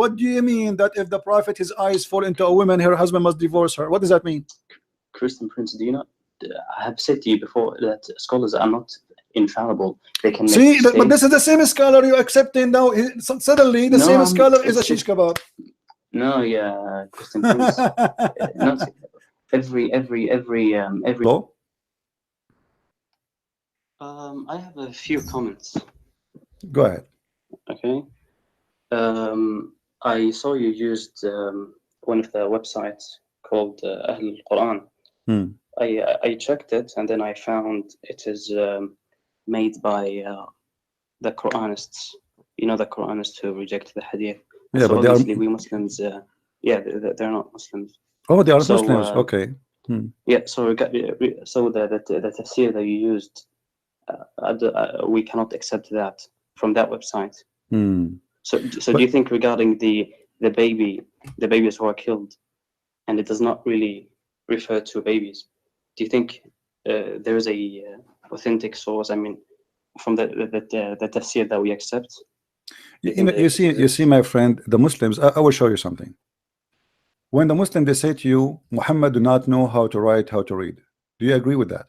What do you mean that if the prophet his eyes fall into a woman, her husband must divorce her? What does that mean? Christian Prince, do you not? I have said to you before that scholars are not infallible. They can make See, but mistakes. this is the same scholar you accepting now. Suddenly, the same scholar is a shish kebab. No, yeah, Christian Prince. Not every. Hello? I have a few comments. Go ahead. Okay. I saw you used one of the websites called Ahl al-Quran. I checked it and then I found it is made by the Quranists. You know, the Quranists who reject the Hadith. Yeah, so but obviously we Muslims, they're not Muslims. Oh, they are Muslims. Okay. Yeah. So the tafsir that you used, we cannot accept that from that website. So do you think regarding the babies who are killed, and it does not really refer to babies? Do you think there is a authentic source? I mean, from the tafsir that we accept. You see, my friend, the Muslims. I will show you something. When the Muslims they say to you, Muhammad do not know how to write, how to read. Do you agree with that?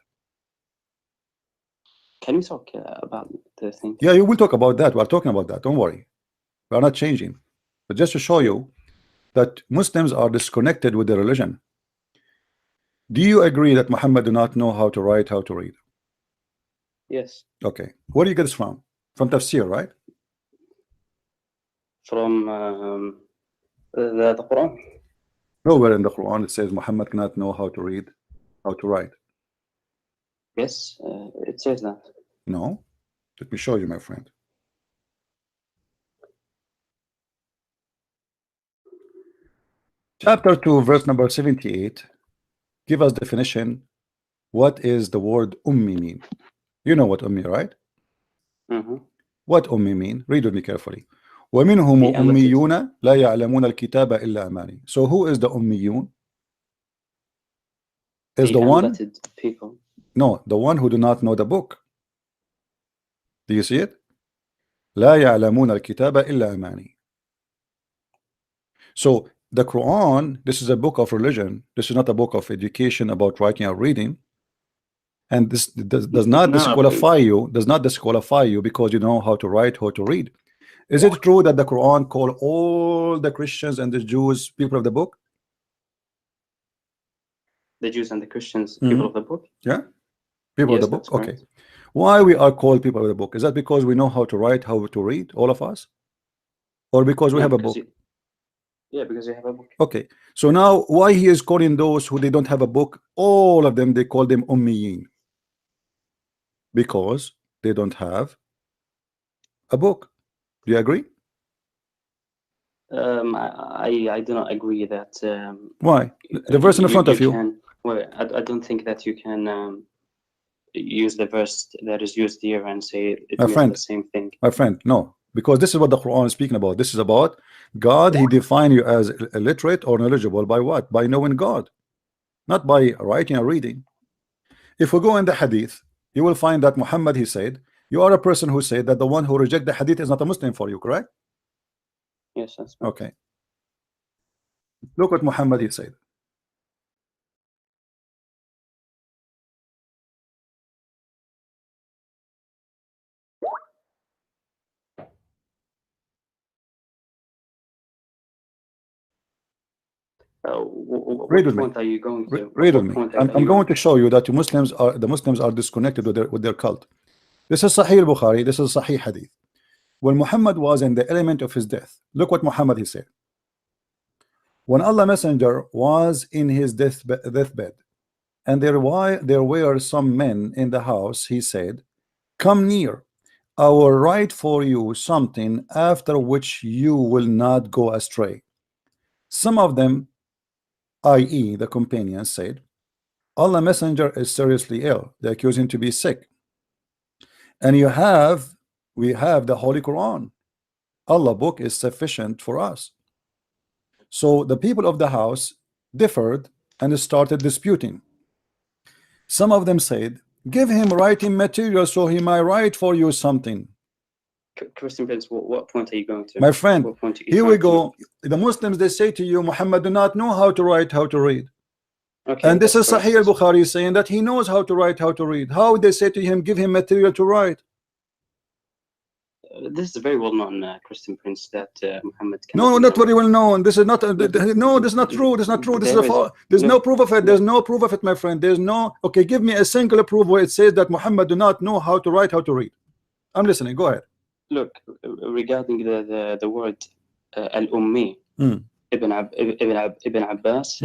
Can we talk about the thing? Yeah, you will talk about that. We're talking about that. Don't worry. We are not changing. But just to show you that Muslims are disconnected with their religion. Do you agree that Muhammad do not know how to write, how to read? Yes. Okay. Where do you get this from? From tafsir, right? From the Quran. Nowhere in the Quran it says Muhammad cannot know how to read, how to write. Yes, it says that. No. Let me show you, my friend. Chapter 2, verse number 78. Give us definition. What is the word ummi mean? You know what ummi, right? What ummi mean? Read with me carefully. وَمِنْهُمْ أُمِّيُّونَ لَا يَعْلَمُونَ الْكِتَابَ إِلَّا أَمَانِي. So who is the ummiyun? Is the one people. No, the one who do not know the book. Do you see it? لا يعلمون الكتاب إلا أماني. So the Quran, this is a book of religion. This is not a book of education about writing or reading. And this does not disqualify you. Does not disqualify you because you know how to write, how to read. Is it true that the Quran call all the Christians and the Jews people of the book? The Jews and the Christians people of the book? Yeah, people of the book. Okay. Right. Why we are called people of the book? Is that because we know how to write, how to read, all of us? Or because we have a book? Yeah, because you have a book. Okay. So now why he is calling those who they don't have a book, all of them, they call them ummiyin? Because they don't have a book. Do you agree? I do not agree that. Why? The verse in the front of you. Well, I don't think that you can use the verse that is used here and say it means the same thing. My friend, no. Because this is what the Quran is speaking about. This is about God. He defined you as illiterate or knowledgeable by what? By knowing God. Not by writing or reading. If we go in the Hadith, you will find that Muhammad, he said, you are a person who said that the one who rejects the Hadith is not a Muslim for you, correct? Yes, that's right. Okay. Look what Muhammad he said. Read with me. Are you going to? Read with me. I'm going to show you that the Muslims are disconnected with their cult. This is Sahih Bukhari. This is Sahih Hadith. When Muhammad was in the element of his death, look what Muhammad he said. When Allah Messenger was in his deathbed, and there were some men in the house, he said, "Come near, I will write for you something after which you will not go astray." Some of them, i.e. the companions, said, Allah Messenger is seriously ill. They accuse him to be sick. And we have the Holy Quran. Allah book is sufficient for us. So the people of the house differed and started disputing. Some of them said, give him writing material so he might write for you something. Christian Prince, what point are you going to? My friend, What point are you here we trying to go. The Muslims, they say to you, Muhammad do not know how to write, how to read. Okay, And this is that's Sahih al-Bukhari saying that he knows how to write, how to read. How would they say to him, give him material to write? This is a very well-known Christian Prince that Muhammad. No, not very well known. This is not. No, this is not true. This is not true. This is a. There's no proof of it. There's no proof of it, my friend. There's no. Okay, give me a single proof where it says that Muhammad do not know how to write, how to read. I'm listening. Go ahead. Look, regarding the word al-ummi, Ibn Abbas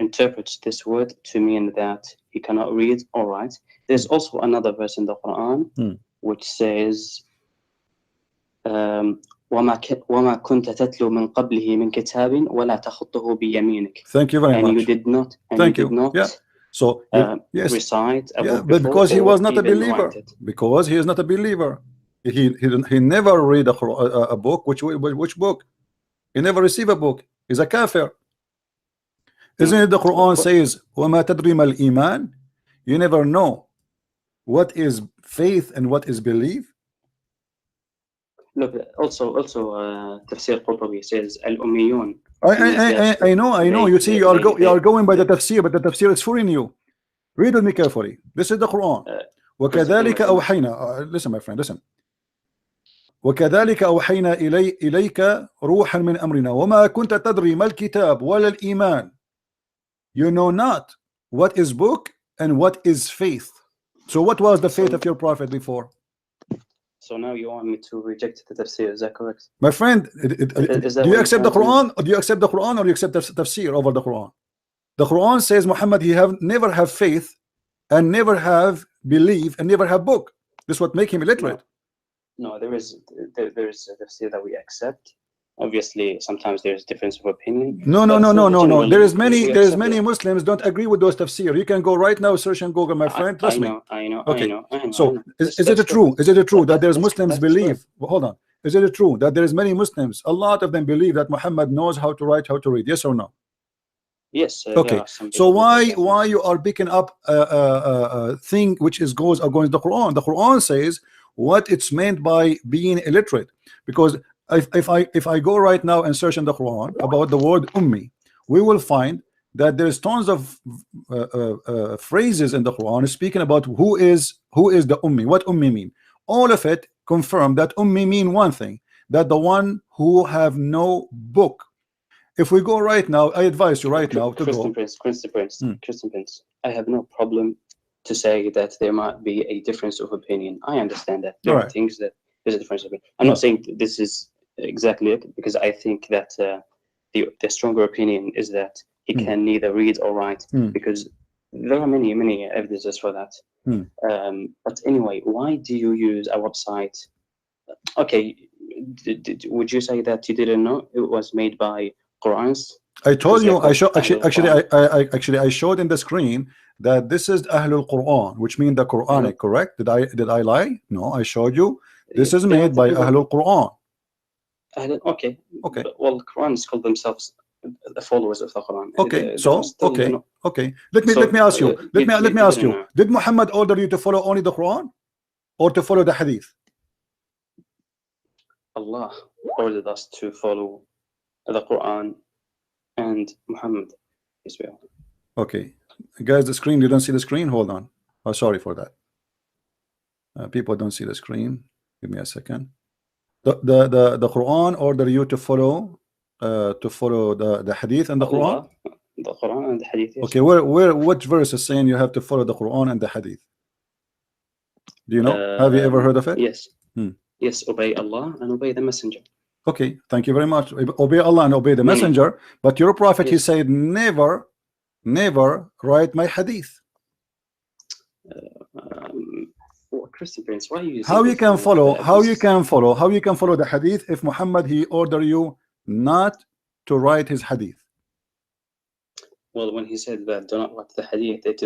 interprets this word to mean that he cannot read or write. There's also another verse in the Quran which says وما كنت تتلو من قبله من كتاب ولا تخطه بيمينك. Thank you very much. And you did not. And Thank you. Did not, yeah. So yes. Recite a book but because he was not a believer. Because he is not a believer. He never read a book. Which book? He never received a book. He's a kafir. Isn't it the Quran says وما تدري ما الإيمان? You never know what is faith and what is belief. Look, also Tafsir Qurtubi says al-ummiyun. I know. You see, you are going by the tafsir, but the tafsir is fooling you. Read with me carefully. This is the Quran. وكذلك أوحينا. Listen, my friend. Listen. وكذلك أوحينا إليك روحا من أمرنا وما كنت تدري ما الكتاب ولا الإيمان. You know not what is book and what is faith. So what was the faith of your prophet before? So now you want me to reject the tafsir, is that correct? My friend, do you accept the Quran, or do you accept the Quran, or do you accept the tafsir over the Quran? The Quran says Muhammad never have faith and never have belief and never have book. This is what make him illiterate. No, there is a tafsir that we accept. Obviously, sometimes there's difference of opinion. No. There is many Muslims don't agree with those tafsir. You can go right now, search in Google, my friend. Trust me. I know. Okay. So is it true? Is it true that there's Muslims believe? Well, hold on. Is it true that there is many Muslims? A lot of them believe that Muhammad knows how to write, how to read. Yes or no? Yes. Okay. So why you are picking up a thing which goes against the Quran? The Quran says what it's meant by being illiterate, because if I go right now and search in the Quran about the word ummi, we will find that there's tons of phrases in the Quran speaking about who is the ummi, what ummi mean. All of it confirm that ummi mean one thing, that the one who have no book. If we go right now, I advise you right now to go. Christian Prince, I have no problem to say that there might be a difference of opinion. I understand that there are things that there's a difference of opinion. I'm not saying this is exactly it, because I think that the stronger opinion is that he can neither read or write, because there are many evidences for that. But anyway, why do you use a website? Okay, would you say that you didn't know it was made by Qurans? I told you. I showed I showed in the screen that this is Ahlul Quran, which means the Quranic. Correct? Did I lie? No, I showed you. This is made by Ahlul Quran. Okay. Well, the Qurans call themselves the followers of the Quran. Okay. Let me ask you. Let me ask you. Did Muhammad order you to follow only the Quran, or to follow the Hadith? Allah ordered us to follow the Quran and Muhammad. Okay, guys, the screen. You don't see the screen. Hold on. Oh, sorry for that. People don't see the screen. Give me a second. The Quran order you to follow the Hadith and the Quran. The Quran and the Hadith. Yes. Okay, what verse is saying you have to follow the Quran and the Hadith? Do you know? Have you ever heard of it? Yes. Yes, obey Allah and obey the Messenger. Okay, thank you very much. Obey Allah and obey the Messenger. But your prophet, he said, never write my Hadith. Christian Prince, why are you? How you can follow the Hadith if Muhammad he order you not to write his Hadith? Well, when he said that do not write the Hadith, it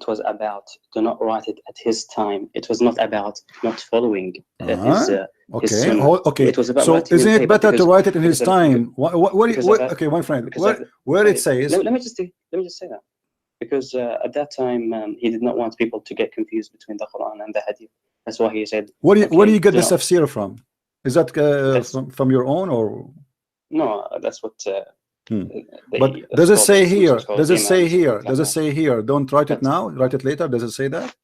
was about do not write it at his time. It was not about not following his okay. It was about so isn't it better to write it in his time? Okay, my friend, where it says. Let me just say that. Because at that time he did not want people to get confused between the Quran and the Hadith. That's why he said. Where do you get do this not- tafsir from? Is that from your own, or? No, that's what. But does it say here? Does it say emails, here? stuff Does it like say here? Don't write it That's- now. Write it later. Does it say that?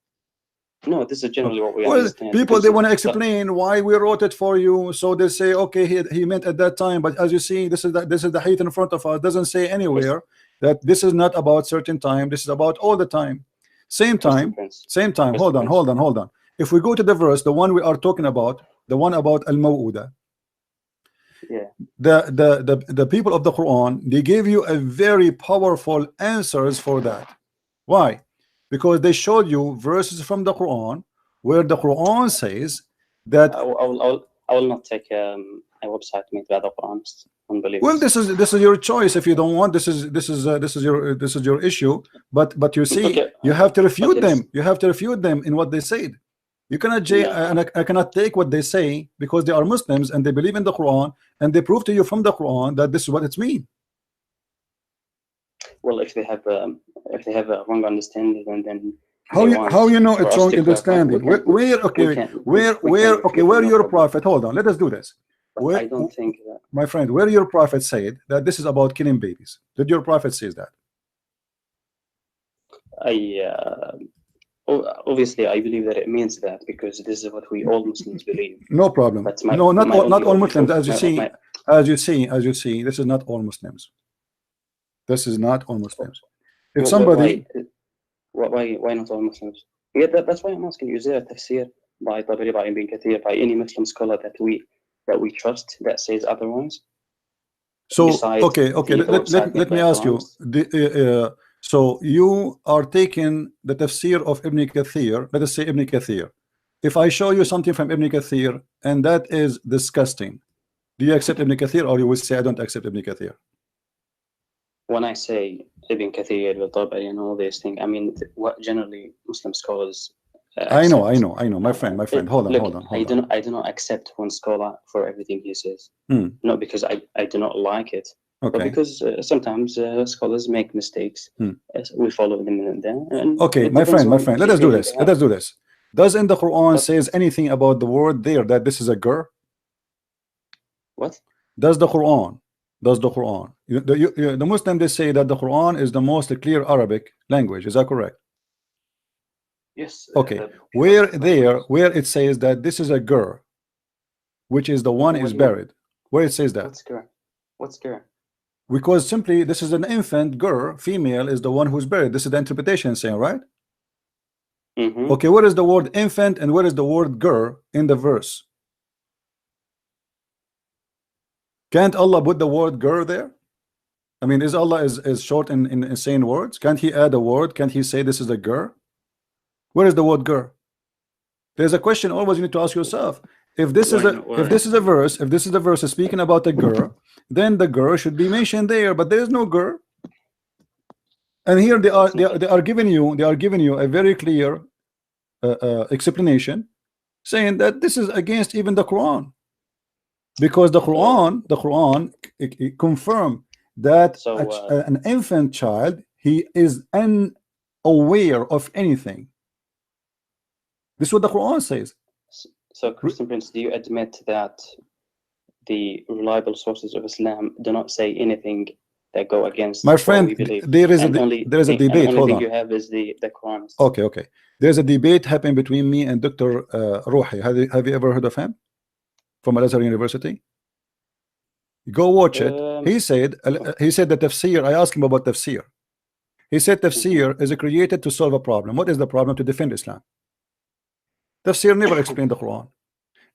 that. No, this is generally what we Well, understand. people because they want to the- explain why we wrote it for you, so they say, okay, he meant at that time. But as you see, this is the hadith in front of us. Doesn't say anywhere that this is not about certain time. This is about all the time. Same time. Same time. Hold on. If we go to the verse, the one we are talking about, the one about al-maw'uda. Yeah. The people of the Quran, they gave you a very powerful answers for that. Why? Because they showed you verses from the Quran where the Quran says that. I will not take a website made by the Quran. Unbelievable. Well, this is your choice. If you don't want, this is your issue. But you see, Okay. you have to refute Okay. them. You have to refute them in what they said. You cannot and I cannot take what they say because they are Muslims and they believe in the Quran and they prove to you from the Quran that this is what it means. Well, if they have a wrong understanding, then how you know it's wrong understanding? Where your prophet? Hold on, let us do this. I don't think that, my friend, where your prophet said that this is about killing babies? Did your prophet say that? Obviously, I believe that it means that because this is what we all Muslims believe. No problem. Not all Muslims. As you see, this is not all Muslims. This is not all Muslims. If somebody, why not all Muslims? Yeah, that's why I'm asking you. Is there a tafsir by Tabari, by Ibn Kathir, by any Muslim scholar that we trust that says otherwise? So okay. Let me ask you. So you are taking the tafsir of Ibn Kathir. Let us say Ibn Kathir. If I show you something from Ibn Kathir and that is disgusting, do you accept Ibn Kathir, or you will say I don't accept Ibn Kathir? When I say Ibn Kathir, al-Tabari, and all these things, I mean what generally Muslim scholars. I know, my friend. Hold on. I do not accept one scholar for everything he says. Not because I do not like it, but because sometimes scholars make mistakes. We follow them in there. Okay, my friend. Let us do this. Does in the Quran says anything about the word there that this is a girl? What? Does the Quran? The Muslim, they say that the Quran is the most clear Arabic language. Is that correct? Yes. Okay. Where it says that this is a girl, which is the one is buried. Where it says that? What's girl? Because simply this is an infant girl, female is the one who's buried. This is the interpretation saying, right? Okay, where is the word infant and where is the word girl in the verse? Can't Allah put the word girl there? I mean, is Allah is short in saying words? Can't he add a word? Can't he say this is a girl? Where is the word girl? There's a question always you need to ask yourself. If this is a verse speaking about a girl, then the girl should be mentioned there, but there is no girl. And here they are giving you a very clear explanation, saying that this is against even the Quran, because the Quran it confirm that an infant child, he is unaware of anything. This is what the Quran says. So, Christian Prince, do you admit that the reliable sources of Islam do not say anything that go against my friend? what we believe? There is a debate. The only thing you have is the Quran. Okay. There's a debate happening between me and Dr. Ruhi. Have you ever heard of him? From Al-Azhar University? Go watch it. He said the tafsir. I asked him about tafsir. He said tafsir is created to solve a problem. What is the problem? To defend Islam. Tafsir never explained the Quran.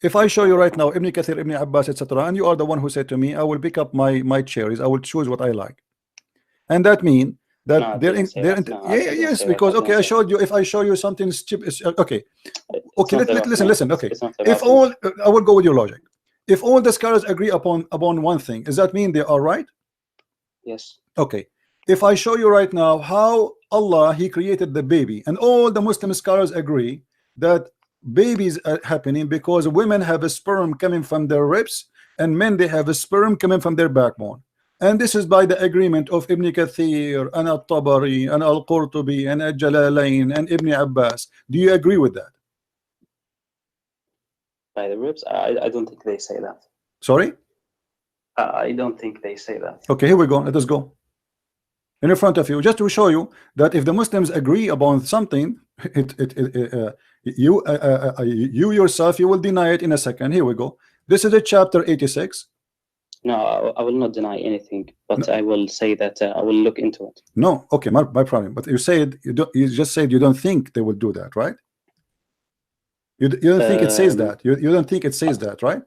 If I show you right now Ibn Kathir, Ibn Abbas, etc., and you are the one who said to me, I will pick up my cherries, I will choose what I like, and that means that yes, because okay, I showed you. If I show you something stupid, okay, listen. Okay, if all I will go with your logic. If all the scholars agree upon one thing, does that mean they are right? Yes. Okay. If I show you right now how Allah he created the baby, and all the Muslim scholars agree that babies are happening because women have a sperm coming from their ribs and men they have a sperm coming from their backbone, and this is by the agreement of Ibn Kathir and Al-Tabari and Al-Qurtubi and Al-Jalalain and Ibn Abbas. Do you agree with that? by the ribs. I don't think they say that. Sorry? I don't think they say that. Okay, here we go. Let us go. In front of you, just to show you that if the Muslims agree upon something, you yourself, you will deny it in a second. Here we go. This is a chapter 86. No, I will not deny anything, but No. I will say that I will look into it. No, okay, my problem. But you said you just said you don't think they will do that, right? You don't think it says that. You don't think it says that, right?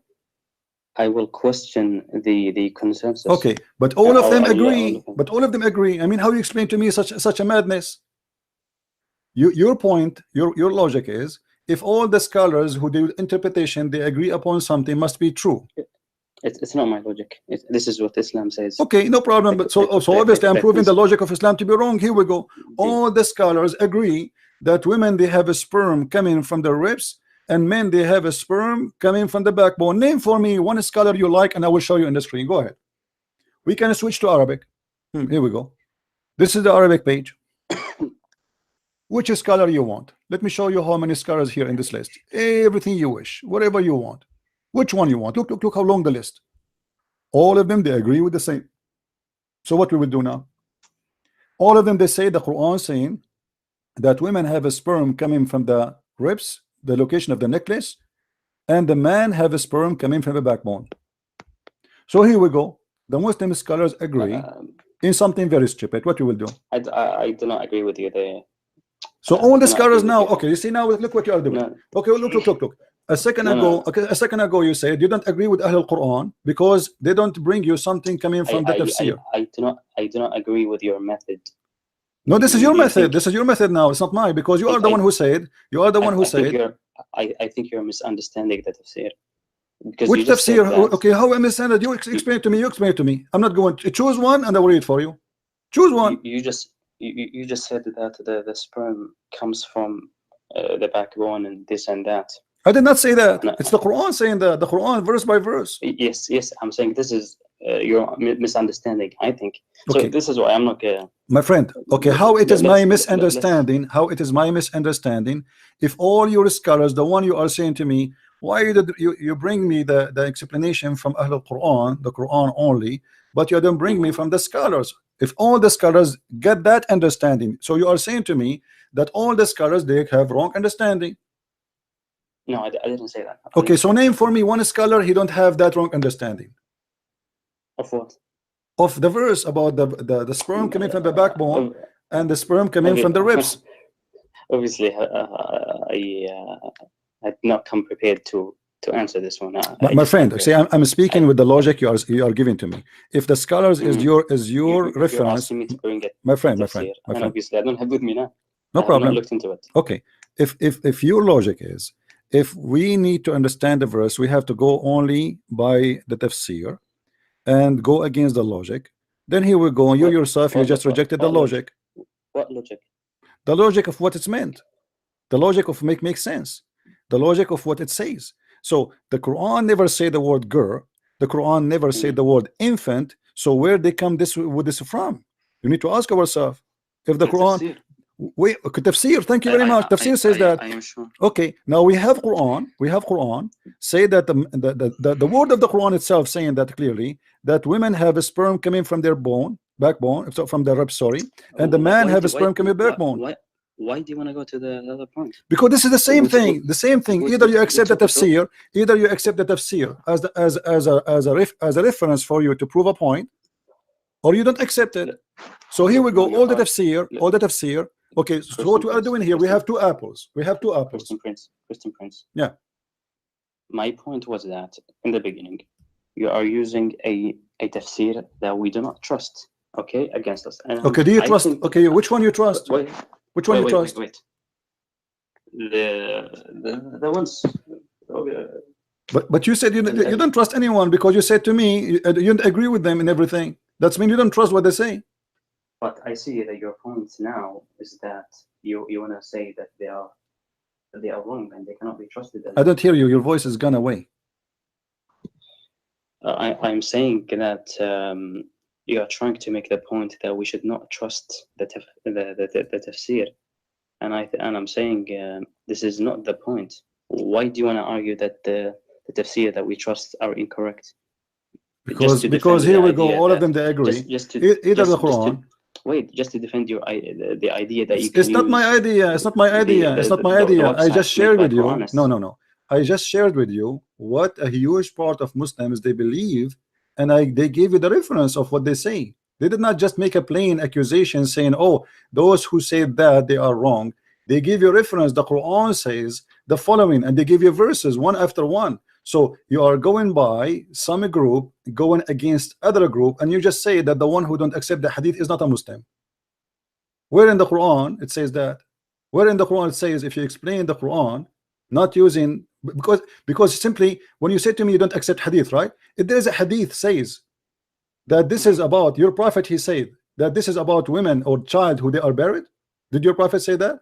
I will question the consensus. Okay, but all of them I will agree. look into it. But all of them agree. I mean, how you explain to me such a madness? Your point, your logic is, if all the scholars who do interpretation they agree upon something, must be true. It's not my logic. This is what Islam says. Okay, no problem. But so obviously I'm proving the logic of Islam to be wrong. Here we go. All the scholars agree that women, they have a sperm coming from the ribs, and men, they have a sperm coming from the backbone. Name for me one scholar you like, and I will show you in the screen. Go ahead. We can switch to Arabic. Here we go. This is the Arabic page. Which scholar you want? Let me show you how many scholars here in this list. Everything you wish, whatever you want. Which one you want? Look how long the list. All of them, they agree with the same. So what we will do now? All of them, they say the Quran saying that women have a sperm coming from the ribs, the location of the necklace, and the man have a sperm coming from the backbone. So here we go. The Muslim scholars agree in something very stupid. What we will do? I do not agree with you there. So all the scholars now, okay, you see now, look what you are doing. No. Okay, look. A second ago, you said you don't agree with Ahl al-Quran because they don't bring you something coming from the tafsir. I do not agree with your method. No, this is your method. think- This is your method now. It's not mine because you are the one who said. You are the one who said. I think you're misunderstanding the tafsir. Because Which you just said tafsir? that- Okay, how I understand it? You explain it to me. You explain it to me. I'm not going to choose one, and I will read for you. Choose one. You just said that the sperm comes from the backbone and this and that. I did not say that. No. It's the Quran saying that. The Quran, verse by verse. Yes, I'm saying this is your misunderstanding. I think. Okay. So this is why I'm not. My friend, okay, how it is my let's- misunderstanding, how it is my misunderstanding, if all your scholars, the one you are saying to me, why did you bring me the explanation from Ahl al-Quran, the Quran only, but you don't bring me from the scholars? If all the scholars get that understanding, so you are saying to me that all the scholars, they have wrong understanding. No, I didn't say that. Okay, so name for me one scholar, he don't have that wrong understanding. Of what? Of the verse about the sperm coming from the backbone and the sperm coming from the ribs. Obviously, I did not come prepared to answer this one. My friend, see, I'm speaking with the logic you are giving to me. If the scholars is your you're reference, asking me to bring it. my friend, And obviously, I don't have with me now. no I have problem. not looked into it. Okay, if your logic is, if we need to understand the verse, we have to go only by the tafsir and go against the logic, then here we go. You yourself, you just rejected the logic. What logic? The logic of what it's meant. The logic of make sense. The logic of what it says. So the Quran never say the word girl. The Quran never say the word infant. So where they come with this from? You need to ask ourselves. If the Quran, Tafsir. wait, tafsir. Thank you very much. Tafsir says that. I am sure. Okay, now we have Quran. We have Quran say that the word of the Quran itself saying that clearly that women have a sperm coming from their backbone, so from the rib, sorry, and the man have a sperm coming backbone. Why do you want to go to the other point? Because this is the same thing. The same thing. Either you accept the tafsir, tafsir, as a reference for you to prove a point, or you don't accept it. So here we go. All the tafsir. Okay, so what we are doing here, we have two apples. Christian Prince. Yeah. My point was that in the beginning, you are using a tafsir that we do not trust. Okay, against us. And okay, do you trust? Okay, which one you trust? Which one you trust? Wait. The ones. But you said you don't trust anyone because you said to me you don't agree with them in everything. That's mean you don't trust what they say. But I see that your point now is that you want to say that they are wrong and they cannot be trusted. I don't hear you. Your voice has gone away. I'm saying that you are trying to make the point that we should not trust the tafsir, and I'm saying this is not the point. Why do you want to argue that tafsir that we trust are incorrect. Because here we go, all of them they agree. Either the Quran. Just to defend your the idea that you can it's not my idea. It's not my idea. It's not my idea. I just shared with you. No. I just shared with you what a huge part of Muslims they believe, and they gave you the reference of what they say. They did not just make a plain accusation saying, "Oh, those who say that they are wrong." They give you reference. The Quran says the following, and they give you verses one after one. So you are going by some group going against other group, and you just say that the one who don't accept the hadith is not a Muslim. Where in the Quran it says that? Where in the Quran it says if you explain the Quran not using, because simply when you say to me you don't accept hadith, right? If there is a hadith says that this is about your prophet, he said that this is about women or child who they are buried. Did your prophet say that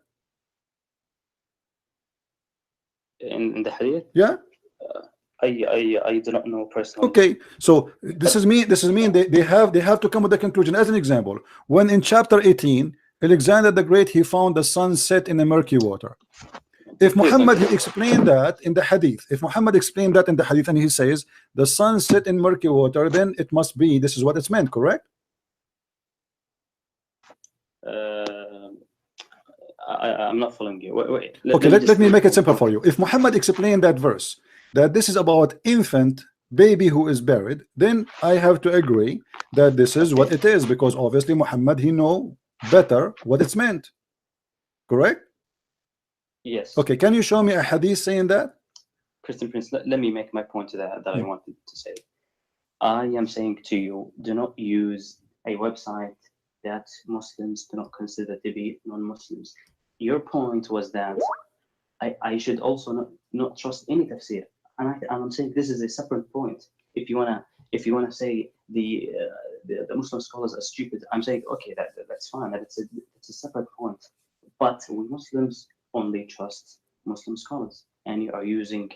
in the hadith? Yeah. I do not know personally. Okay, so this is mean they have to come with the conclusion. As an example, when in chapter 18 Alexander the Great he found the sun set in the murky water. If Muhammad he explained that in the hadith, if Muhammad explained that in the hadith and he says the sun set in murky water, then it must be this is what it's meant, correct? I'm not following you. Wait. Let me make it simple for you. If Muhammad explained that verse that this is about infant baby who is buried, then I have to agree that this is what it is, because obviously Muhammad he know better what it's meant, correct? Yes. Okay, can you show me a hadith saying that? Christian Prince, let me make my point to that I wanted to say. I am saying to you, do not use a website that Muslims do not consider to be non-Muslims. Your point was that I should also not trust any tafsir, and I'm saying this is a separate point. If you wanna say the Muslim scholars are stupid, I'm saying okay, that's fine. That it's a separate point. But we Muslims only trust Muslim scholars, and you are using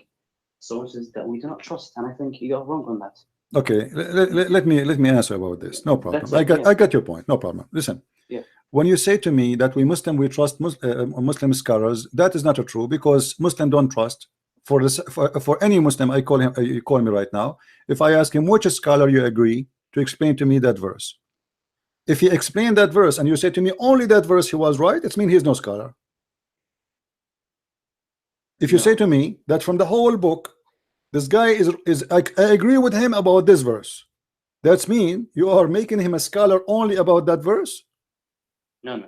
sources that we do not trust, and I think you are wrong on that. Okay, let me answer about this. No problem. I got your point. No problem. Listen. Yeah. When you say to me that we trust Muslim scholars, that is not true, because Muslim don't trust. For any Muslim, you call me right now. If I ask him which scholar you agree to explain to me that verse, if he explained that verse and you say to me only that verse he was right, it means he's no scholar. If you say to me that from the whole book this guy is I agree with him about this verse, that's mean you are making him a scholar only about that verse. No.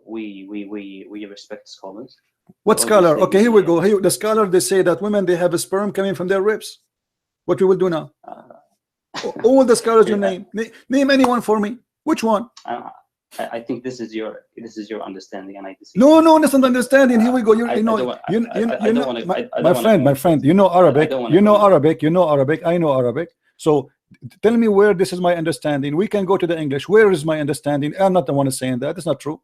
We respect scholars. What scholar? Okay, here we go. Here, the scholar they say that women they have a sperm coming from their ribs. What we will do now? All the scholars you name name anyone for me. Which one? I think this is your understanding, and I disagree. No, that's not understanding. Here we go. My friend, you know Arabic. You know Arabic. I know Arabic. So tell me where this is my understanding. We can go to the English. Where is my understanding? I'm not the one saying that. That's not true.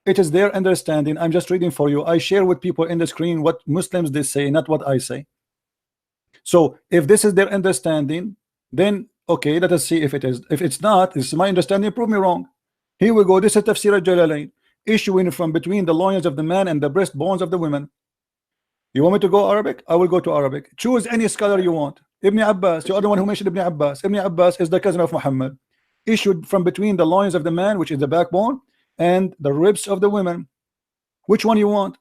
It is their understanding. I'm just reading for you. I share with people in the screen what Muslims they say, not what I say. So if this is their understanding, then okay, let us see if it is. If it's not, this is my understanding. Prove me wrong. Here we go. This is Tafsir al-Jalalain, issuing from between the loins of the man and the breastbones of the women. You want me to go Arabic? I will go to Arabic. Choose any scholar you want. Ibn Abbas, you are the one who mentioned Ibn Abbas. Ibn Abbas is the cousin of Muhammad. Issued from between the loins of the man, which is the backbone, and the ribs of the women. Which one you want?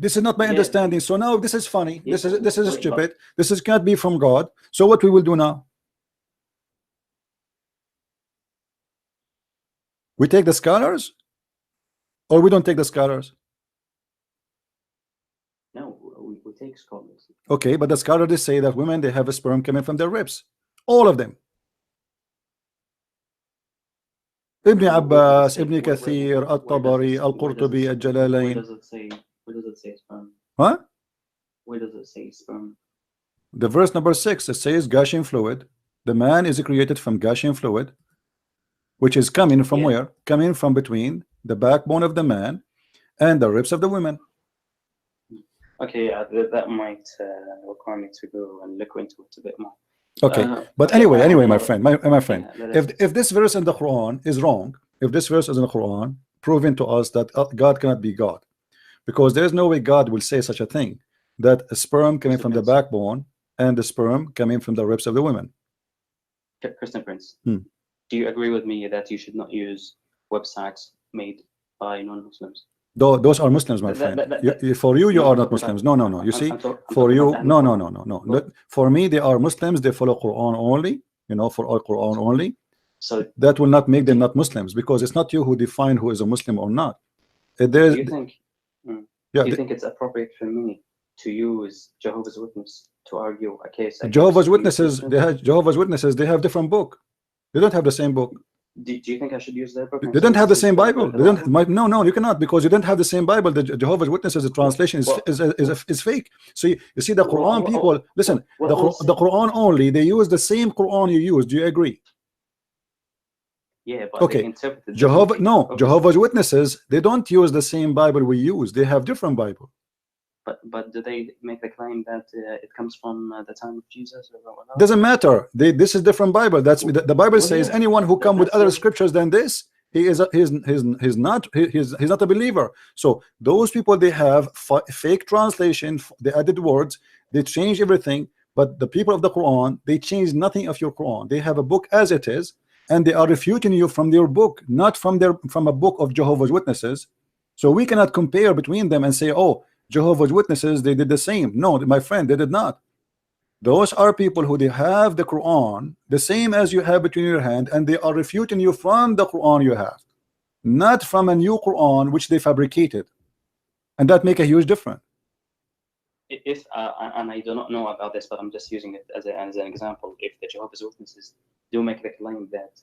This is not my understanding. So now this is funny. This is stupid. This can't be from God. So what we will do now? We take the scholars, or we don't take the scholars? No, we take scholars. Okay, but the scholars they say that women they have a sperm coming from their ribs, all of them. Ibn Abbas, Ibn Kathir, At-Tabari, Al-Qurtubi, Al-Jalalain. Where does it say sperm? What? Where does it say sperm? The verse number 6, it says gushing fluid. The man is created from gushing fluid, which is coming from where? Coming from between the backbone of the man and the ribs of the women. Okay, that might require me to go and look into it a bit more. Okay, but anyway, my friend, if this verse in the Quran is wrong, if this verse is in the Quran proving to us that God cannot be God, because there is no way God will say such a thing. that sperm coming Christian from the Prince. backbone and the sperm coming from the ribs of the women. Christian Prince, Hmm. do you agree with me that you should not use websites made by non-Muslims? Those are Muslims, my friend. For you, you No, are I'm not talking Muslims. about- No. You see, I'm for talking you, about no. Ahlul Quran. For me, they are Muslims. They follow Quran only. You know, for all Quran only. So That will not make them not Muslims, because it's not you who define who is a Muslim or not. do There's, you think yeah, do you think it's appropriate for me to use Jehovah's Witness to argue a case against Jehovah's the Witnesses, Muslims? they have different book. They don't have the same book. Do you think I should use their book? They don't have the same Bible. They don't. No, you cannot, because you don't have the same Bible. The Jehovah's Witnesses, the translation is fake. So you see, the Quran people, listen, the Quran only, they use the same Quran you use. Do you agree? Yeah, but Okay. they interpret it differently. Jehovah's Witnesses, they don't use the same Bible we use. They have different Bible. But do they make the claim that it comes from the time of Jesus? Or Doesn't matter. This is different Bible. That's the Bible says anyone who come with other scriptures than this, he's not a believer. So those people, they have fake translation. They added words. They change everything. But the people of the Quran, they change nothing of your Quran. They have a book as it is, and they are refuting you from their book, not from a book of Jehovah's Witnesses. So we cannot compare between them and say, oh, Jehovah's Witnesses, they did the same. No, my friend, they did not. Those are people who they have the Quran the same as you have between your hand, and they are refuting you from the Quran you have, not from a new Quran which they fabricated, and that make a huge difference. If and I do not know about this, but I'm just using it as an example. If the Jehovah's Witnesses do make the claim that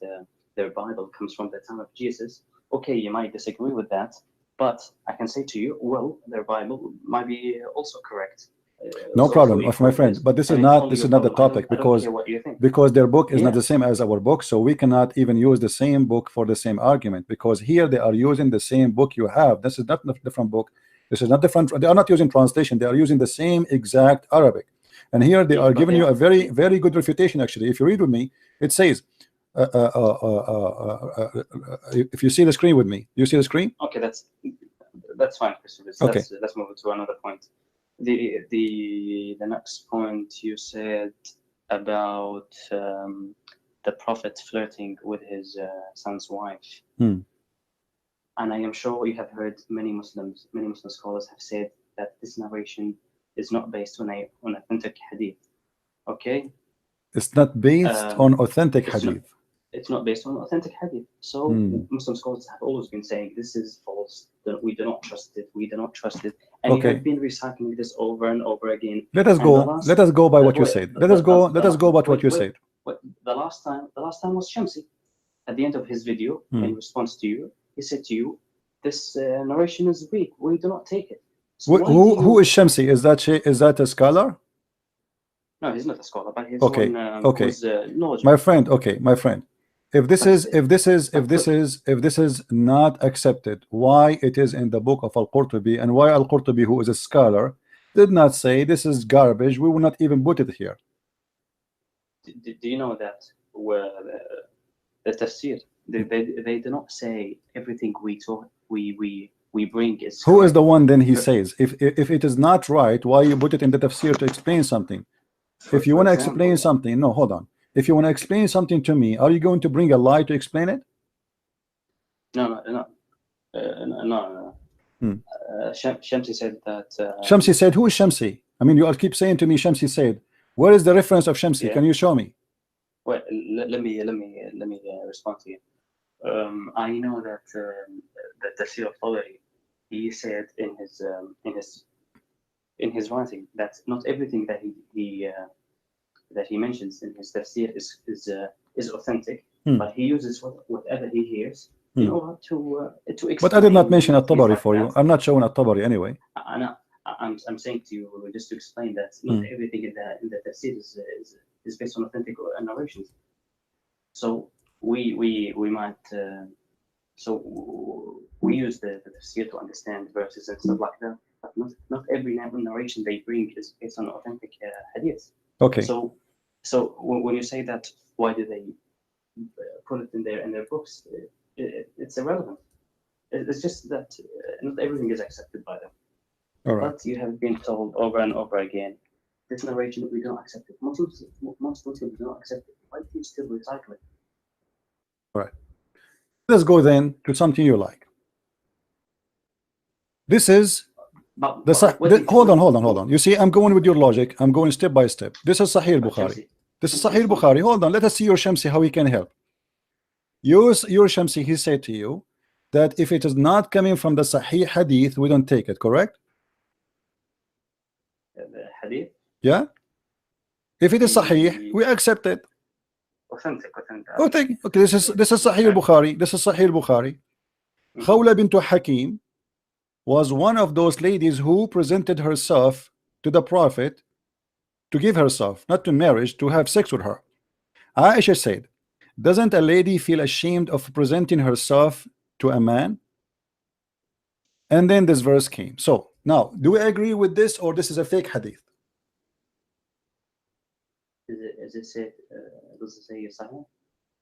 their Bible comes from the time of Jesus, okay, you might disagree with that, but I can say to you, well, their Bible might be also correct. No problem, my friend. But this is not the topic, because their book is not the same as our book, so we cannot even use the same book for the same argument, because here they are using the same book you have. This is not a different book. This is not different. They are not using translation. They are using the same exact Arabic, and here they are giving you a very, very good refutation. Actually, if you read with me, it says, if you see the screen with me, you see the screen? Okay, that's fine, Christopher. Okay. Let's move to another point. The next point you said about the Prophet flirting with his son's wife. And I am sure you have heard many Muslim scholars have said that this narration is not based on authentic hadith. Okay? It's not based on authentic hadith. It's not based on authentic hadith. So Muslim scholars have always been saying this is false, that we do not trust it, we do not trust it. And you have been recycling this over and over again. Let us go by what you said. Let us go by what you said. The last time was Shamsi. At the end of his video, in response to you, he said to you, this narration is weak, we do not take it. So who is Shamsi? Is that a scholar? No, he's not a scholar, but he's okay. knowledgeable. My friend. If this is not accepted, why it is in the book of Al-Qurtubi, and why Al-Qurtubi, who is a scholar, did not say this is garbage, we will not even put it here? Do you know that the tafsir, they do not say everything we bring is who correct. Is the one then he says if it is not right, why you put it in the tafsir to explain something? If you want to explain something, no, hold on. If you want to explain something to me, are you going to bring a lie to explain it? No. Shamsi said that. Shamsi said, who is Shamsi? I mean, you keep saying to me, Shamsi said. Where is the reference of Shamsi? Yeah. Can you show me? Well, let me respond to you. I know that the Tafsir of Tabari, he said in his writing that not everything that he mentions in his tafsir is authentic, but he uses whatever he hears in order to explain. But I did not mention At-Tabari for you. I'm not showing At-Tabari anyway. I'm saying to you just to explain that not everything in the tafsir is based on authentic narrations. So we might we use the tafsir to understand verses and stuff like that. But not every narration they bring is based on authentic hadith. Okay. So when you say that, why do they put it in their books? It's irrelevant. It's just that not everything is accepted by them. All right. But you have been told over and over again, this narration, we don't accept it. Most Muslims do not accept it. Why do you still recycle it? All right. Let's go then to something you like. This is hold on. You see, I'm going with your logic. I'm going step by step. This is Sahih Bukhari. This is Sahih Bukhari. Hold on. Let us see your Shamsi how he can help. Your Shamsi, he said to you that if it is not coming from the Sahih Hadith, we don't take it. Correct? The Hadith. Yeah. If it is Sahih, we accept it. Authentic. Okay. This is Sahih Bukhari. This is Sahih Bukhari. Khawla bint Hakim was one of those ladies who presented herself to the Prophet to give herself, not to marriage, to have sex with her. Aisha said, doesn't a lady feel ashamed of presenting herself to a man? And then this verse came. So now, do we agree with this, or this is a fake hadith? Does it say Sahih?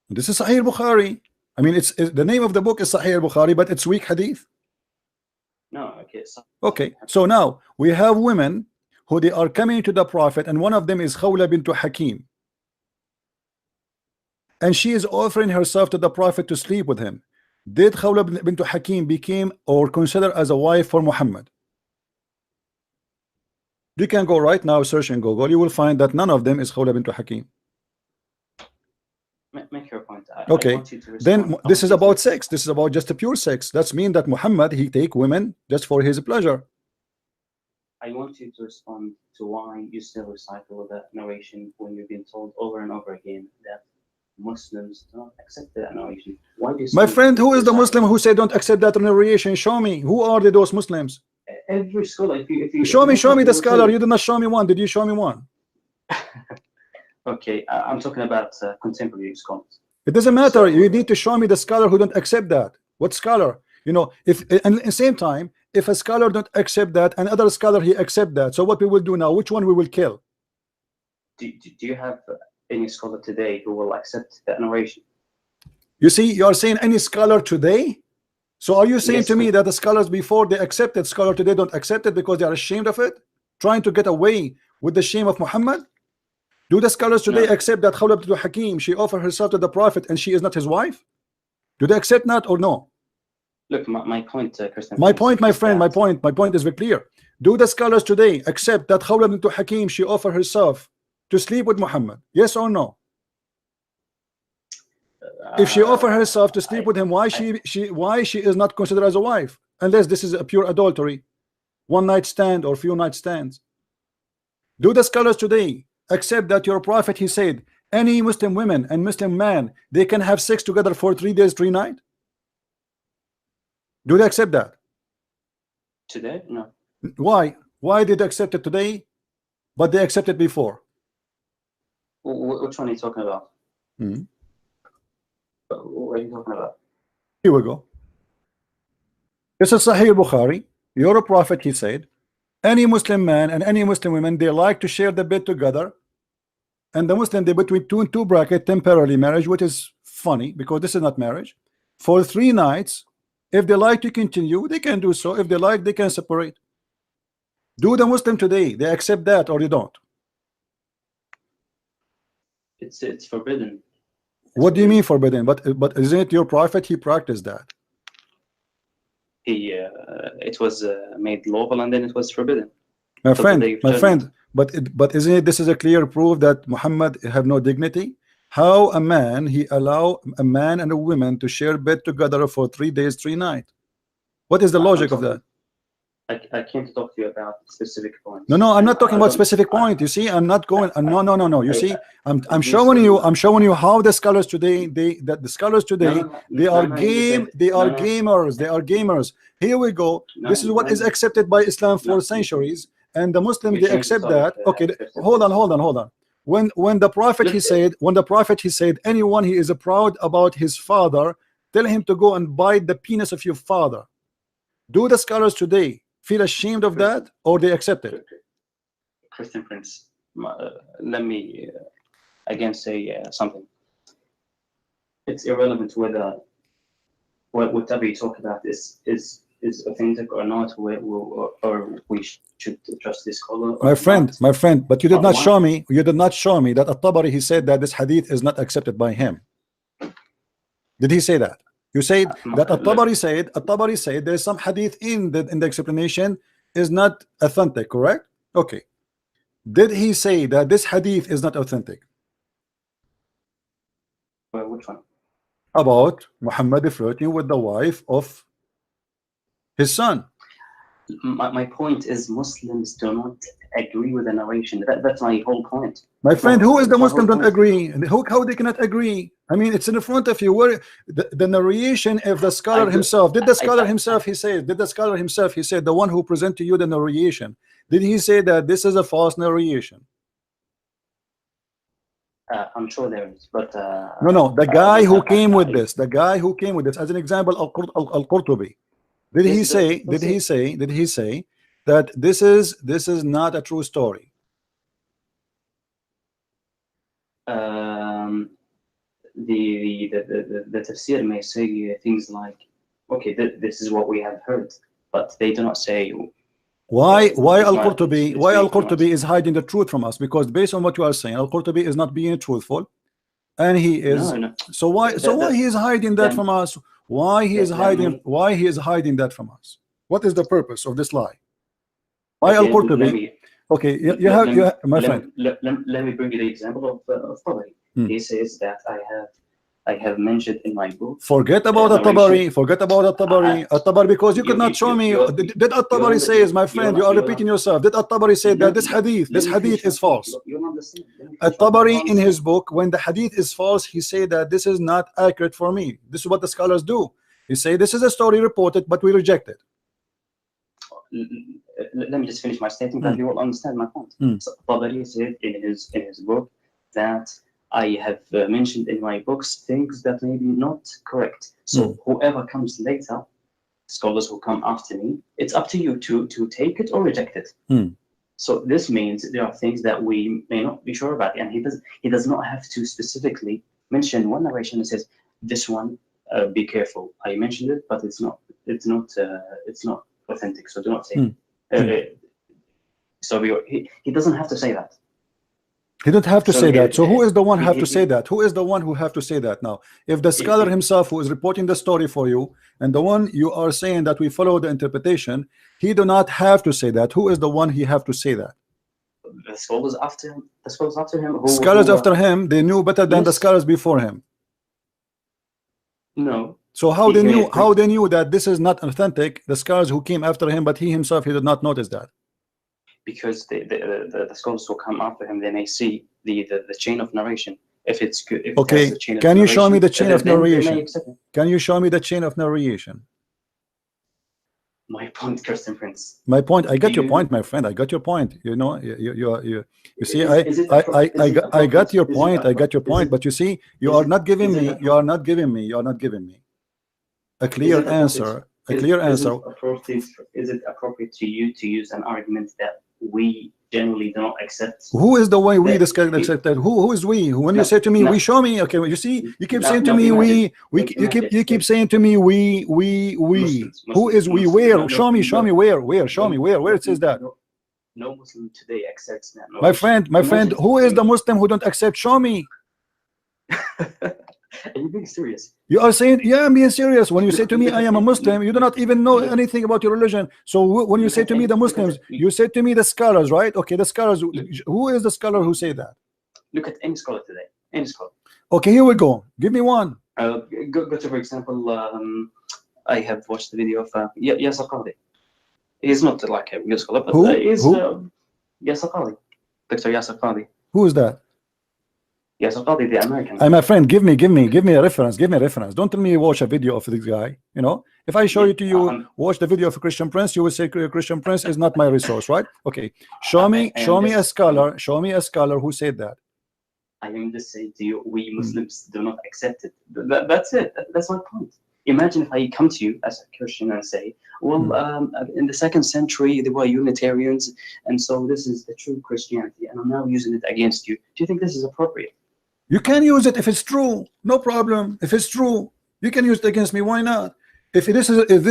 This is Sahih Bukhari. I mean, it's the name of the book is Sahih Bukhari, but it's weak hadith. No, okay. Okay, so now we have women who they are coming to the Prophet, and one of them is Khawla bint Hakim, and she is offering herself to the Prophet to sleep with him. Did Khawla bint Hakim became or considered as a wife for Muhammad? You can go right now, search in Google, you will find that none of them is Khawla bint Hakim. Make your point. Okay, then this is about sex. This is about just a pure sex. That's mean that Muhammad, he take women just for his pleasure. I want you to respond to why you still recycle that narration when you've been told over and over again that Muslims don't accept that narration. Why do you? My friend, who is the Muslim who said don't accept that narration? Show me. Who are those Muslims? Every scholar. If you show me the scholar. You did not show me one. Did you show me one? Okay, I'm talking about contemporary scholars. It doesn't matter. You need to show me the scholar who don't accept that. What scholar? You know, if and at the same time, if a scholar don't accept that, and other scholar he accept that, so what we will do now? Which one we will kill? Do you have any scholar today who will accept that narration? You see, you are saying any scholar today. So are you saying Yes, to me that the scholars before they accepted, scholar today don't accept it because they are ashamed of it, trying to get away with the shame of Muhammad? Do the scholars today accept that Khawla bint Hakim, she offered herself to the Prophet and she is not his wife? Do they accept that or no? Look, my point, Christian. My point, my friend, my point is very clear. Do the scholars today accept that Khawla bint Hakim, she offered herself to sleep with Muhammad? Yes or no? If she offered herself to sleep with him, why she is not considered as a wife? Unless this is a pure adultery, one night stand or few night stands. Do the scholars today accept that your Prophet, he said any Muslim women and Muslim man, they can have sex together for 3 days 3 nights? Do they accept that today? No. Why did they accept it today but they accepted before? Which one are you talking about? What are you talking about? Here we go. This is Sahih Bukhari. Your Prophet, he said any Muslim man and any Muslim women, they like to share the bed together, and the Muslim, they between two bracket temporarily marriage, which is funny because this is not marriage, for 3 nights. If they like to continue, they can do so. If they like, they can separate. Do the Muslim today they accept that or they don't? It's forbidden. What do you mean forbidden? But isn't it your Prophet, he practiced that? It was made lawful and then it was forbidden. My friend, but isn't it, this is a clear proof that Muhammad have no dignity? How a man, he allow a man and a woman to share bed together for 3 days 3 nights? What is the logic of that? I can't talk to you about specific points. No, I'm not talking about specific point. You see, I'm not going. No. You see, I'm showing you how the scholars today, they are gamers. Here we go. This is what is accepted by Islam for centuries, and the Muslims, they accept that. Okay, hold on. When the Prophet he said anyone he is proud about his father, tell him to go and bite the penis of your father. Do the scholars today feel ashamed of that or they accept it? Christian Prince, let me again say something. It's irrelevant whether what Tabi talked about is is authentic or not, or we should trust this scholar. My friend, but you did not Why? show me. You did not show me that At-Tabari, he said that this hadith is not accepted by him. Did he say that? You said that At-Tabari said there is some hadith in the explanation is not authentic, correct? Okay. Did he say that this hadith is not authentic? Well, which one? About Muhammad flirting with the wife of his son. My point is Muslims do not agree with the narration. That's my whole point. My friend, who is the Muslim don't agree? How they cannot agree? I mean, it's in front of you. Where the narration of the scholar himself? Did the scholar himself? He said. Did the scholar himself? He said the one who present to you the narration. Did he say that this is a false narration? I'm sure there is, but no. The guy who came with this. The guy who came with this. As an example, Al-Qurtubi. Did he say that this is not a true story? The tafsir may say things like, okay, this is what we have heard, but they do not say why Al-Qurtubi is hiding the truth from us, because based on what you are saying, Al-Qurtubi is not being truthful, and he is. No. So why he is hiding that from us? Why he is hiding that from us? What is the purpose of this lie? Why Al-Qurtubi? Okay, you have my friend. Let me bring you the example of Tabari. He says that I have mentioned in my book. Forget about At-Tabari. Forget about At-Tabari. At-Tabari, because you could not show me. Did At-Tabari says, my friend, you are repeating yourself. Did At-Tabari say that this hadith is false? At-Tabari in his book, when the hadith is false, he say that this is not accurate for me. This is what the scholars do. He say this is a story reported, but we reject it. Let me just finish my statement, and you will understand my point. So Tabari said in his book that I have mentioned in my books things that may be not correct. So whoever comes later, scholars who come after me, it's up to you to take it or reject it. So this means there are things that we may not be sure about, and he does not have to specifically mention one narration that says this one, be careful. I mentioned it, but it's not authentic. So do not say it. So he doesn't have to say that. He don't have to say that. So who is the one who have to say that? Who is the one who have to say that now? If the scholar himself who is reporting the story for you, and the one you are saying that we follow the interpretation, he do not have to say that. Who is the one he have to say that? The scholars after him. The scholars after him. Scholars after him, they knew better than the scholars before him. No. So how they knew? How they knew that this is not authentic? The scholars who came after him, but he himself, he did not notice that. Because the scholars who come after him, they may see the chain of narration. If it's good. If okay. Can you show me the chain of narration? Can you show me the chain of narration? My point, Christian Prince. My point. I got your point, my friend. I got your point. You know, you see, I got your point. I got your point. But you see, you are not giving me. You are not giving me a clear answer. A clear answer. Is it appropriate to you to use an argument that we generally do not accept? Who is the way we discuss accept that? Who is we? When you say to me, we, show me. Okay, well, you see, you keep saying to me, you keep saying to me, we. Muslims. Who is we? Where? Show me where? Show me where it says that. No Muslim today accepts that. My friend, who is the Muslim who don't accept? Show me. Are you being serious? You are saying, yeah, I'm being serious. When you say to me, I am a Muslim, you do not even know anything about your religion. So when you say to me the Muslims, you say to me the scholars, right? Okay, the scholars. Who is the scholar who say that? Look at any scholar today. Any scholar. Okay, here we go. Give me one. Go to, for example, I have watched the video of Yasir Qadhi. He's not like a real scholar, but he's Yasir Qadhi. Dr. Yasir Qadhi. Who is that? Yasir Qadhi, the American. My friend, give me a reference. Give me a reference. Don't tell me watch a video of this guy. You know, if I show you watch the video of Christian Prince, you will say Christian Prince is not my resource, right? Okay, show me a scholar. Show me a scholar who said that. I am just saying to you, we Muslims do not accept it. That's it. That's my point. Imagine if I come to you as a Christian and say, well, in the 2nd century there were Unitarians, and so this is the true Christianity, and I'm now using it against you. Do you think this is appropriate? You can use it if it's true, no problem. If it's true, you can use it against me. Why not? If this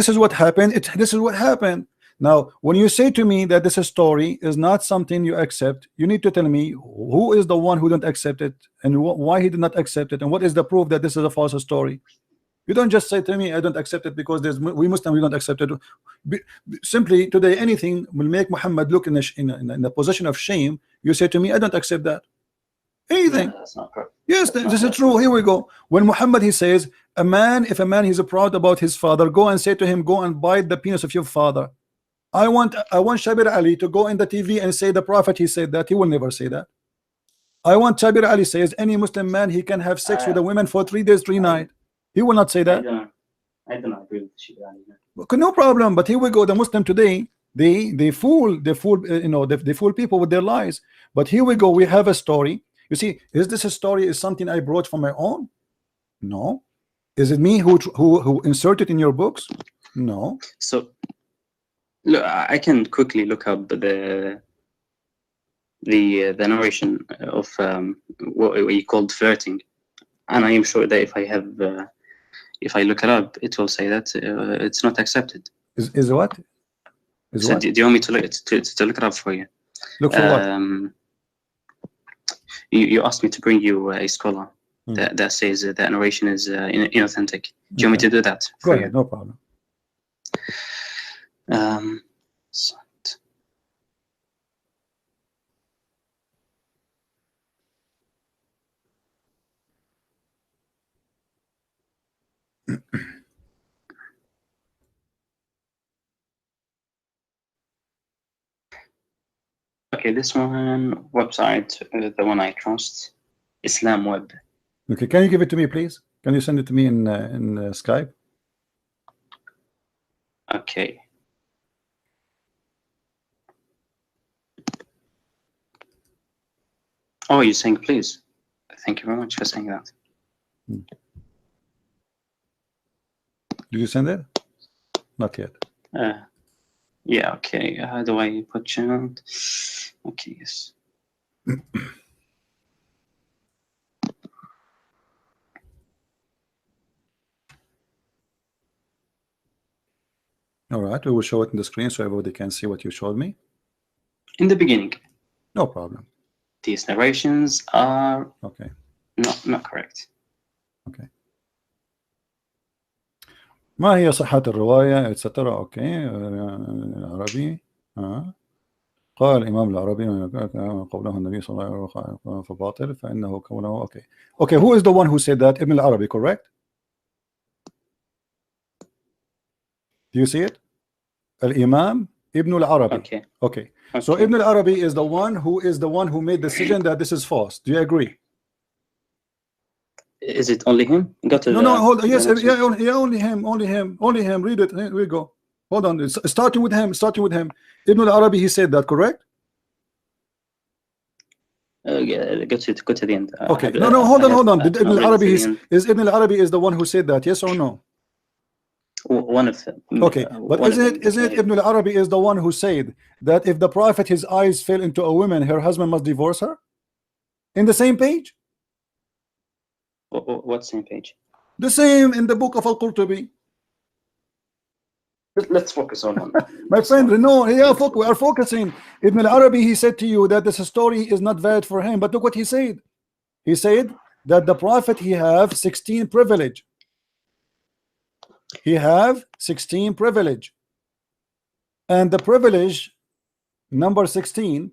is what happened, this is what happened. Now, when you say to me that this story is not something you accept, you need to tell me who is the one who don't accept it, and why he did not accept it, and what is the proof that this is a false story. You don't just say to me, I don't accept it because we Muslims, we don't accept it. Simply today, anything will make Muhammad look in a position of shame. You say to me, I don't accept that. Anything. No, that's not correct. Yes, this is true. Here we go. When Muhammad, he says, if a man is proud about his father, go and say to him, go and bite the penis of your father. I want Shabir Ali to go in the TV and say the Prophet, he said that. He will never say that. I want Shabir Ali says any Muslim man, he can have sex with a woman for 3 days, 3 nights. He will not say that. I don't agree with Shabir Ali. Okay, no problem. But here we go. The Muslim today, they fool they fool people with their lies. But here we go. We have a story. You see, is this a story? Is something I brought from my own? No. Is it me who inserted in your books? No. So, look, I can quickly look up the narration of what we called flirting, and I am sure that if I look it up, it will say that it's not accepted. Is what? Is so what? Do you want me to look it up for you? Look for what? You asked me to bring you a scholar that says that narration is inauthentic. Do you want me to do that? Go ahead, no problem. Okay, this one website, the one I trust, Islam Web. Okay, can you give it to me, please? Can you send it to me in Skype? Okay. Oh, you're saying please? Thank you very much for saying that. Did you send it? Not yet. Yeah, okay. How do I put channel? Okay, yes. All right, we will show it in the screen so everybody can see what you showed me. In the beginning, No problem. these narrations are Okay. not correct. Okay. ما هي صحة الرواية etc. اوكي عربي قال الإمام العربي قوله النبي صلى الله عليه وسلم فباطل فإنه كونه okay who is the one who said that? Ibn al-Arabi, correct? Do you see it? Al-Imam Ibn al-Arabi. Okay. So Ibn al-Arabi is the one who made the decision that this is false. Do you agree? Is it only him? No, hold on. Yes, yeah, only him. Read it. Here we go. Hold on. Starting with him. Ibn al-Arabi, he said that, correct? Go to the end. Okay. No, hold on. Did Ibn al-Arabi Ibn al-Arabi is the one who said that? Yes or no? One of them. Okay, but isn't it Ibn al-Arabi is the one who said that if the Prophet his eyes fell into a woman, her husband must divorce her? In the same page? What same page? The same in the book of Al-Qurtubi. Let's focus on one. My friend, no, yeah, we are focusing. Ibn al-Arabi, he said to you that this story is not valid for him, but look what he said. He said that the Prophet, he have 16 privilege. He have 16 privilege. And the privilege, number 16,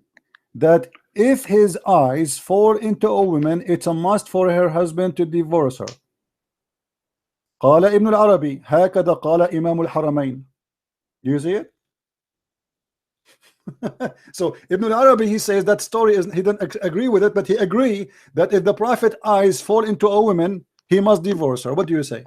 that if his eyes fall into a woman, it's a must for her husband to divorce her. قال ابن العربي هكذا قال إمام الحرمين. Do you see it? So Ibn al-Arabi, he says that story is, he doesn't agree with it, but he agree that if the Prophet eyes fall into a woman, he must divorce her. What do you say?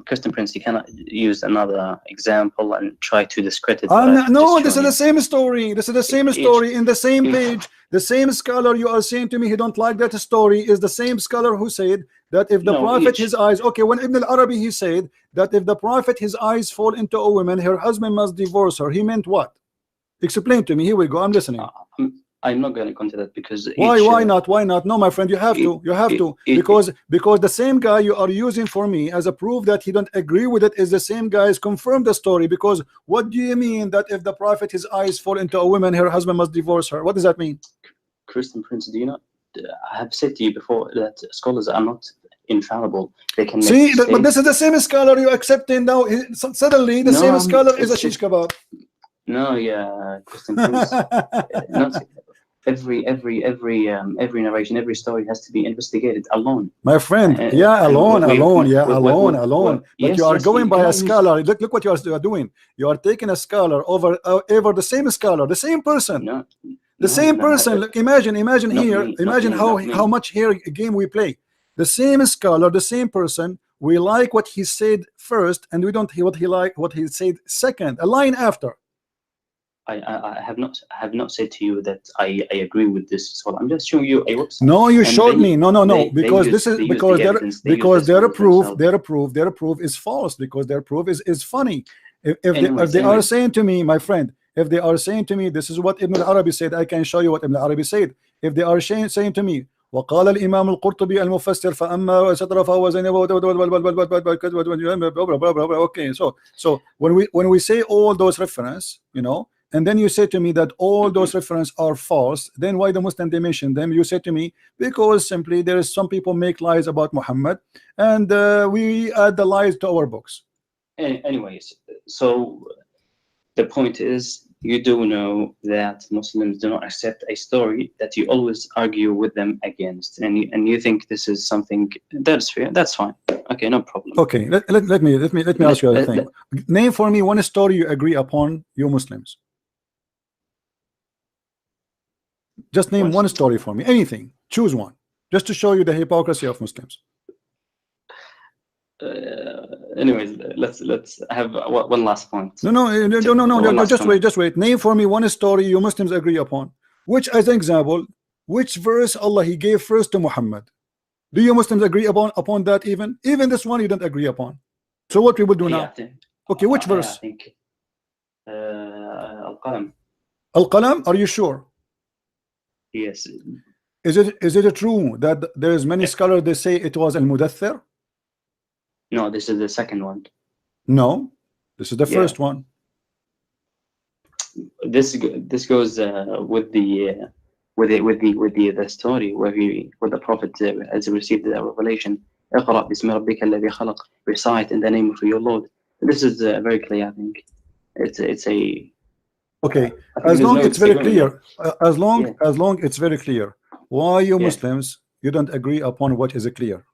Christian Prince, you cannot use another example and try to discredit. No, this is the same story. This is the same story in the same page. The same scholar you are saying to me he don't like that story is the same scholar who said that if the Prophet his eyes, okay, when Ibn al-Arabi he said that if the Prophet his eyes fall into a woman, her husband must divorce her, he meant what? Explain to me. Here we go. I'm listening. I'm not going to go into that because why not? Why not? No, my friend, you have to. You have to, because the same guy you are using for me as a proof that he don't agree with it is the same guy has confirmed the story. Because what do you mean that if the prophet his eyes fall into a woman, her husband must divorce her? What does that mean? Christian Prince, do you not? I have said to you before that scholars are not infallible. They can make see, but this is the same scholar you accepting now. Suddenly, the same scholar is a shish kebab. No, yeah, Christian Prince. Not every narration, every story has to be investigated alone. My friend, alone. But yes, you are yes, going you by a cannot scholar. Look what you are doing. You are taking a scholar over the same scholar, the same person. The same person. Look, imagine here. Imagine how much here game we play. The same scholar, the same person. We like what he said first, and we don't hear what he said second. A line after. I have not said to you that I agree with this. So I'm just showing you a website. No, you showed me. No. Because their proof is false. Because their proof is funny. If they are saying to me, my friend, if they are saying to me, this is what Ibn al-Arabi said, I can show you what Ibn al-Arabi said. If they are saying to me, وقال الإمام القرطبي المفسر فأما ستر فهو زينب. Okay, so when we say all those references, and then you say to me that all those references are false, then why the Muslim they mention them? You say to me, because simply there is some people make lies about Muhammad, and we add the lies to our books. Anyways, so the point is, you do know that Muslims do not accept a story that you always argue with them against, and you think this is something that's fair. That's fine. Okay, no problem. Okay, let me ask you a thing. Name for me one story you agree upon, you Muslims. Just name one story for me. Anything. Choose one. Just to show you the hypocrisy of Muslims. Anyways, let's have one last point. No. Just wait. Name for me one story you Muslims agree upon. Which, as an example, which verse Allah He gave first to Muhammad? Do you Muslims agree upon that? Even this one you don't agree upon. So what we will do now? Okay, which verse? I think Al-Qalam. Al-Qalam? Are you sure? Yes. Is it true that there is many scholars they say it was Al-Mudaththir? No, this is the second one. No, this is the first one. This goes with the story where the Prophet has received the revelation. اقرأ باسم ربك الذي خلق. Recite in the name of your Lord. This is very clear. I think it's a. Okay, as long it's very clear. As long it's very clear. Why you Muslims you don't agree upon what is clear?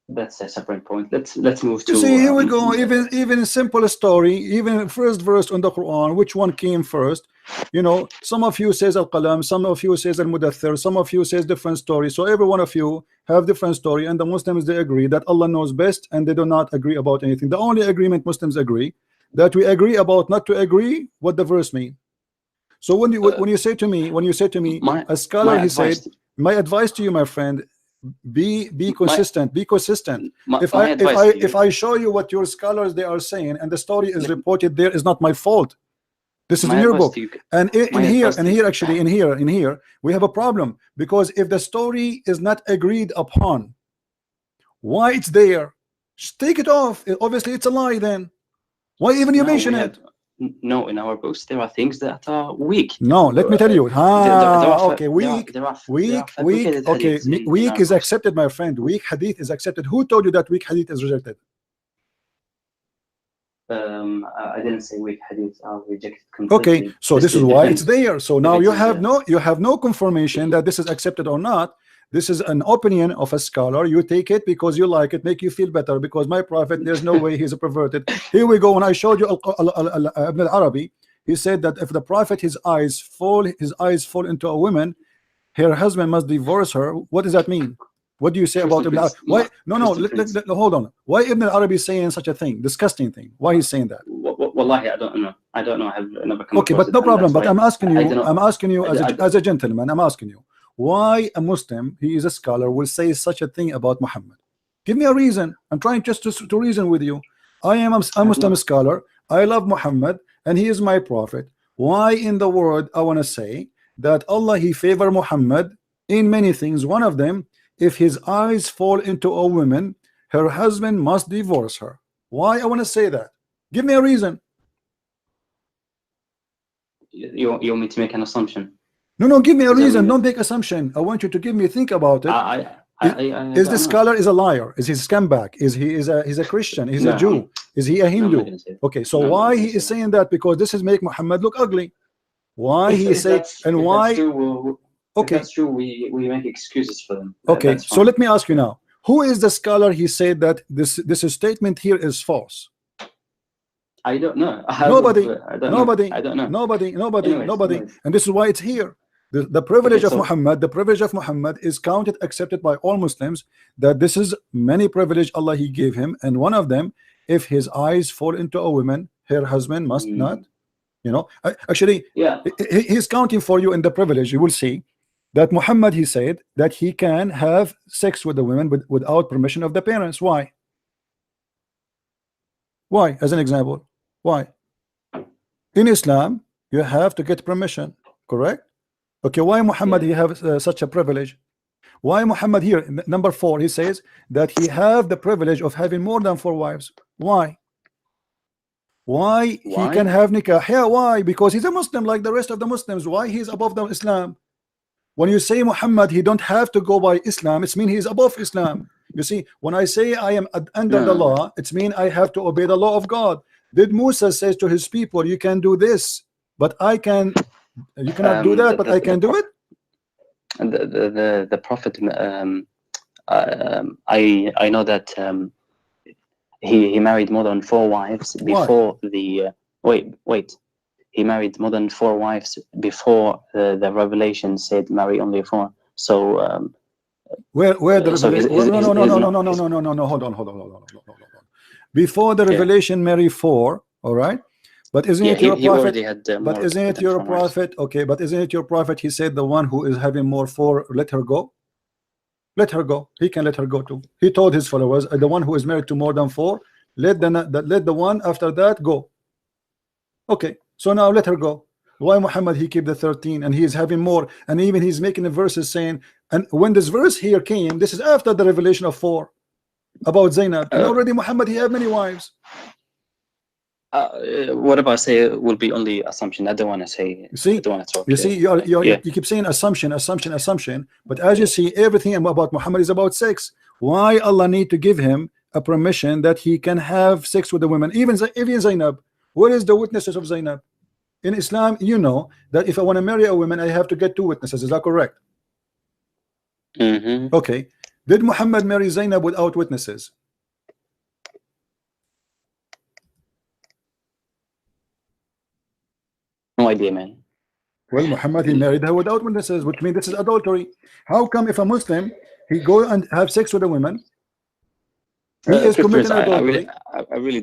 That's a separate point. Let's move to. See, here we go. Even simple story, even first verse on the Quran, which one came first? Some of you says Al-Qalam, some of you says Al-Mudaththir, some of you says different story. So every one of you have different story, and the Muslims they agree that Allah knows best, and they do not agree about anything. The only agreement Muslims agree that we agree about not to agree what the verse mean. So when you say to me, a scholar, he said, my advice to you, my friend, be consistent. Be consistent. If I show you what your scholars they are saying, and the story is reported there, is not my fault. This is in your book. And in here, we have a problem, because if the story is not agreed upon, why it's there? Just take it off. Obviously, it's a lie. Then why even you mention it? No, in our books there are things that are weak. No, let me tell you. Okay, weak. Okay, weak is accepted, my friend. Weak hadith is accepted. Who told you that weak hadith is rejected? I didn't say weak hadith are rejected completely. Okay, so this is why it's there. So now you have no confirmation that this is accepted or not. This is an opinion of a scholar. You take it because you like it, make you feel better. Because my prophet, there's no way he's a perverted. Here we go. When I showed you Ibn al-Arabi, he said that if the prophet his eyes fall into a woman, her husband must divorce her. What does that mean? What do you say about Ibn al-Arabi? Why? No. Hold on. Why Ibn al-Arabi saying such a thing, disgusting thing? Why he's saying that? Wallahi, I don't know. I have never come. Okay, but no problem. But I'm asking you as a gentleman. I'm asking you. Why a Muslim, he is a scholar, will say such a thing about Muhammad? Give me a reason. I'm trying just to reason with you. I am a Muslim scholar. I love Muhammad, and he is my prophet. Why in the world I want to say that Allah, he favor Muhammad in many things. One of them, if his eyes fall into a woman, her husband must divorce her. Why I want to say that? Give me a reason. You want me to make an assumption? No, give me a reason. Don't make assumption. I want you to give me, think about it. Is this scholar is a liar? Is he a scumbag? Is he he's a Christian? Is he a Jew? Is he a Hindu? Okay, so why he is saying that? Because this is make Muhammad look ugly. Why he is saying, and why? Okay, that's true. We make excuses for them. Okay, so let me ask you now. Who is the scholar he said that this statement here is false? I don't know. Nobody. I don't know. Nobody. And this is why it's here. The privilege of Muhammad, the privilege of Muhammad is counted, accepted by all Muslims, that this is many privilege Allah he gave him, and one of them, if his eyes fall into a woman, her husband must not, you know. Actually, yeah, he's counting for you in the privilege. You will see that Muhammad, he said that he can have sex with the women without permission of the parents. Why? Why? As an example, why? In Islam, you have to get permission, correct? Okay, why Muhammad he have such a privilege? Why Muhammad here, number 4, he says that he have the privilege of having more than 4 wives. Why? Why he can have nikah? Yeah, why? Because he's a Muslim like the rest of the Muslims. Why he's above the Islam? When you say Muhammad, he don't have to go by Islam, it's mean he's above Islam. You see, when I say I am under the law, it's mean I have to obey the law of God. Did Musa say to his people, you can do this, but I can, you cannot do that, but I can do it? The Prophet, I know that he married more than 4 wives before the wait. He married more than 4 wives before the revelation said marry only 4. So where the revelation? No, hold on. Before the revelation, marry 4. All right, but isn't it your prophet? But isn't it your prophet? Okay, but isn't it your prophet? He said the one who is having more 4, let her go. Let her go. He can let her go too. He told his followers, the one who is married to more than 4, let the one after that go. Okay, so now let her go. Why Muhammad he keep the 13 and he is having more, and even he's making a verses saying, and when this verse here came, this is after the revelation of 4 about Zainab, and already Muhammad he have many wives. What about say it will be only assumption? I don't want to say. You see, I don't want to talk. You see, you keep saying assumption, but as you see, everything about Muhammad is about sex. Why Allah need to give him a permission that he can have sex with the women, even Zainab? Where is the witnesses of Zainab? In Islam, you know that if I want to marry a woman, I have to get 2 witnesses. Is that correct? Okay. Did Muhammad marry Zainab without witnesses? No idea, man. Well, Muhammad he married her without witnesses, which means this is adultery. How come if a Muslim he go and have sex with a woman, he is committing adultery? I really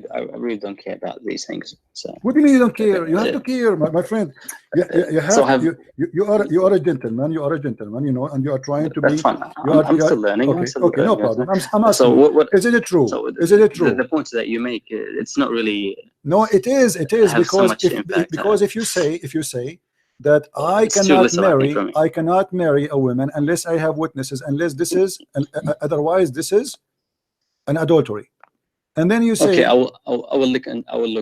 don't care about these things. So what do you mean you don't care? You have to care, my friend. You are a gentleman. You are a gentleman, you know, and you are trying to be. I'm still learning. Okay, no problem. I'm asking. So isn't it true? Isn't it true? The point that you make, it's not really. No, it is. It is because if you say that I cannot marry a woman unless I have witnesses, unless this is, otherwise this is an adultery, and then you say, okay, I will look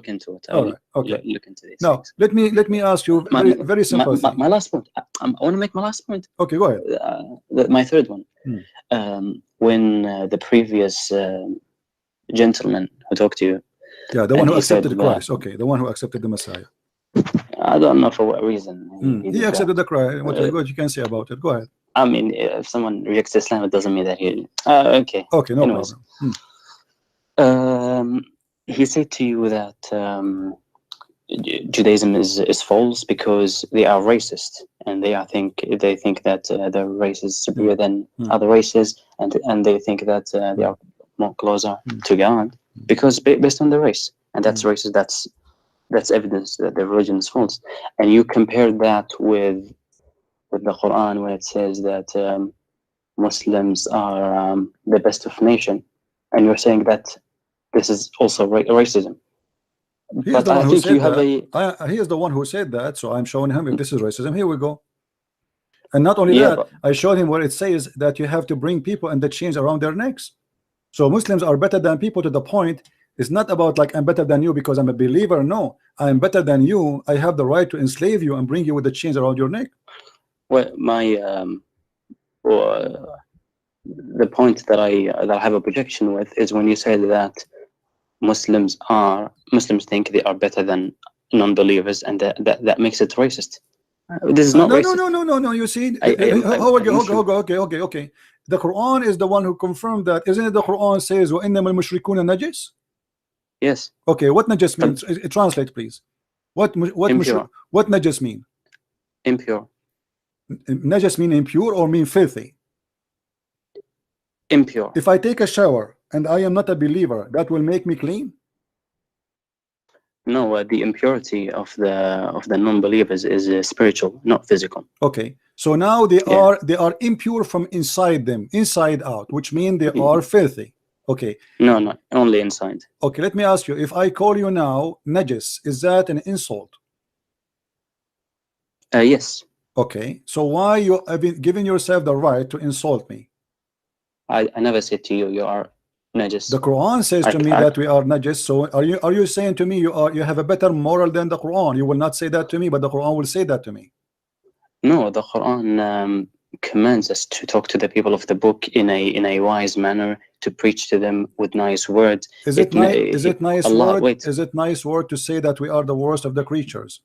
into it. All right, okay, look into this. Now let me ask you very simple thing. My last point. I want to make my last point. Okay, go ahead. My third one. When the previous gentleman who talked to you, the one who accepted Christ. Okay, the one who accepted the Messiah. I don't know for what reason he accepted the Christ. What you can say about it? Go ahead. I mean, if someone rejects Islam, it doesn't mean that he. Okay. Okay, no problem. He said to you that Judaism is false because they are racist, and they think that their race is superior than other races, and they think that they are more closer to God because based on the race, and that's racist. That's evidence that the religion is false. And you compare that with the Quran, when it says that Muslims are the best of nation, and you're saying that this is also racism. He is But the one I who think said you have that. He is the one who said that, so I'm showing him if this is racism. Here we go. And not only yeah, that, but I showed him where it says that you have to bring people and the chains around their necks. So Muslims are better than people to the point. It's not about like I'm better than you because I'm a believer. No, I'm better than you. I have the right to enslave you and bring you with the chains around your neck. well, the point that I have a projection with is when you say that Muslims think they are better than non-believers, and that makes it racist. This is not no, racist. no. You see, okay. The Quran is the one who confirmed that, isn't it? The Quran says, وَإِنَّمَا الْمُشْرِكُونَ نَجِسٌ. Yes. Okay, what najis means? Translate, please. What najis mean? Impure. Najis mean impure or mean filthy? Impure. If I take a shower and I am not a believer, that will make me clean? No, the impurity of the non-believers is spiritual, not physical. Okay, so now they are impure from inside them, inside out, which means they are filthy. Okay. No, only inside. Okay, let me ask you, if I call you now najis, is that an insult? Yes. Okay, so why you have been giving yourself the right to insult me? I never said to you are najis. The Quran says to me that we are najis. So are you saying to me you have a better moral than the Quran? You will not say that to me, but the Quran will say that to me. No, the Quran commands us to talk to the people of the book in a wise manner, to preach to them with nice words. Is it nice word to say that we are the worst of the creatures?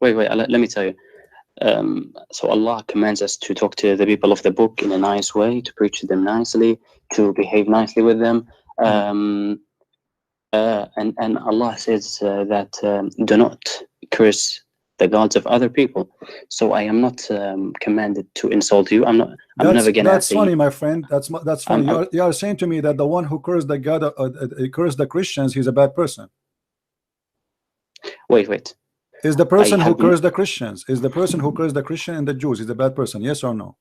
Wait, let me tell you. So Allah commands us to talk to the people of the book in a nice way, to preach to them nicely, to behave nicely with them. And Allah says that do not curse the gods of other people. So I am not commanded to insult you. I'm never gonna. That's funny, my friend. That's funny. You are saying to me that the one who cursed the God, cursed the Christians, he's a bad person. Wait. Is the person who cursed the Christians, is the person who cursed the Christian and the Jews, is a bad person? Yes or no?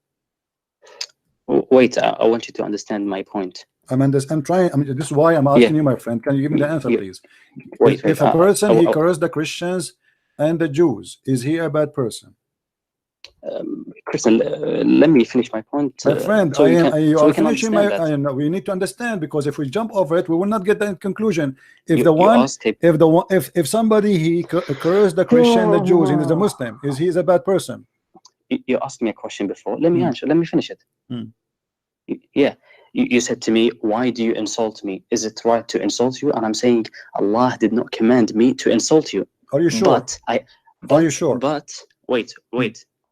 Wait, I want you to understand my point. I'm trying. This is why I'm asking you, my friend. Can you give me the answer, please? If a person he cursed the Christians and the Jews, is he a bad person? Christian, let me finish my point. My friend, you are finishing my. We need to understand, because if we jump over it, we will not get that conclusion. If somebody he cursed the Christian and the Jews and is a Muslim, is he a bad person? You asked me a question before. Let me answer. Let me finish it. Yeah. You said to me, why do you insult me? Is it right to insult you? And I'm saying Allah did not command me to insult you. Are you sure? Are you sure? But wait.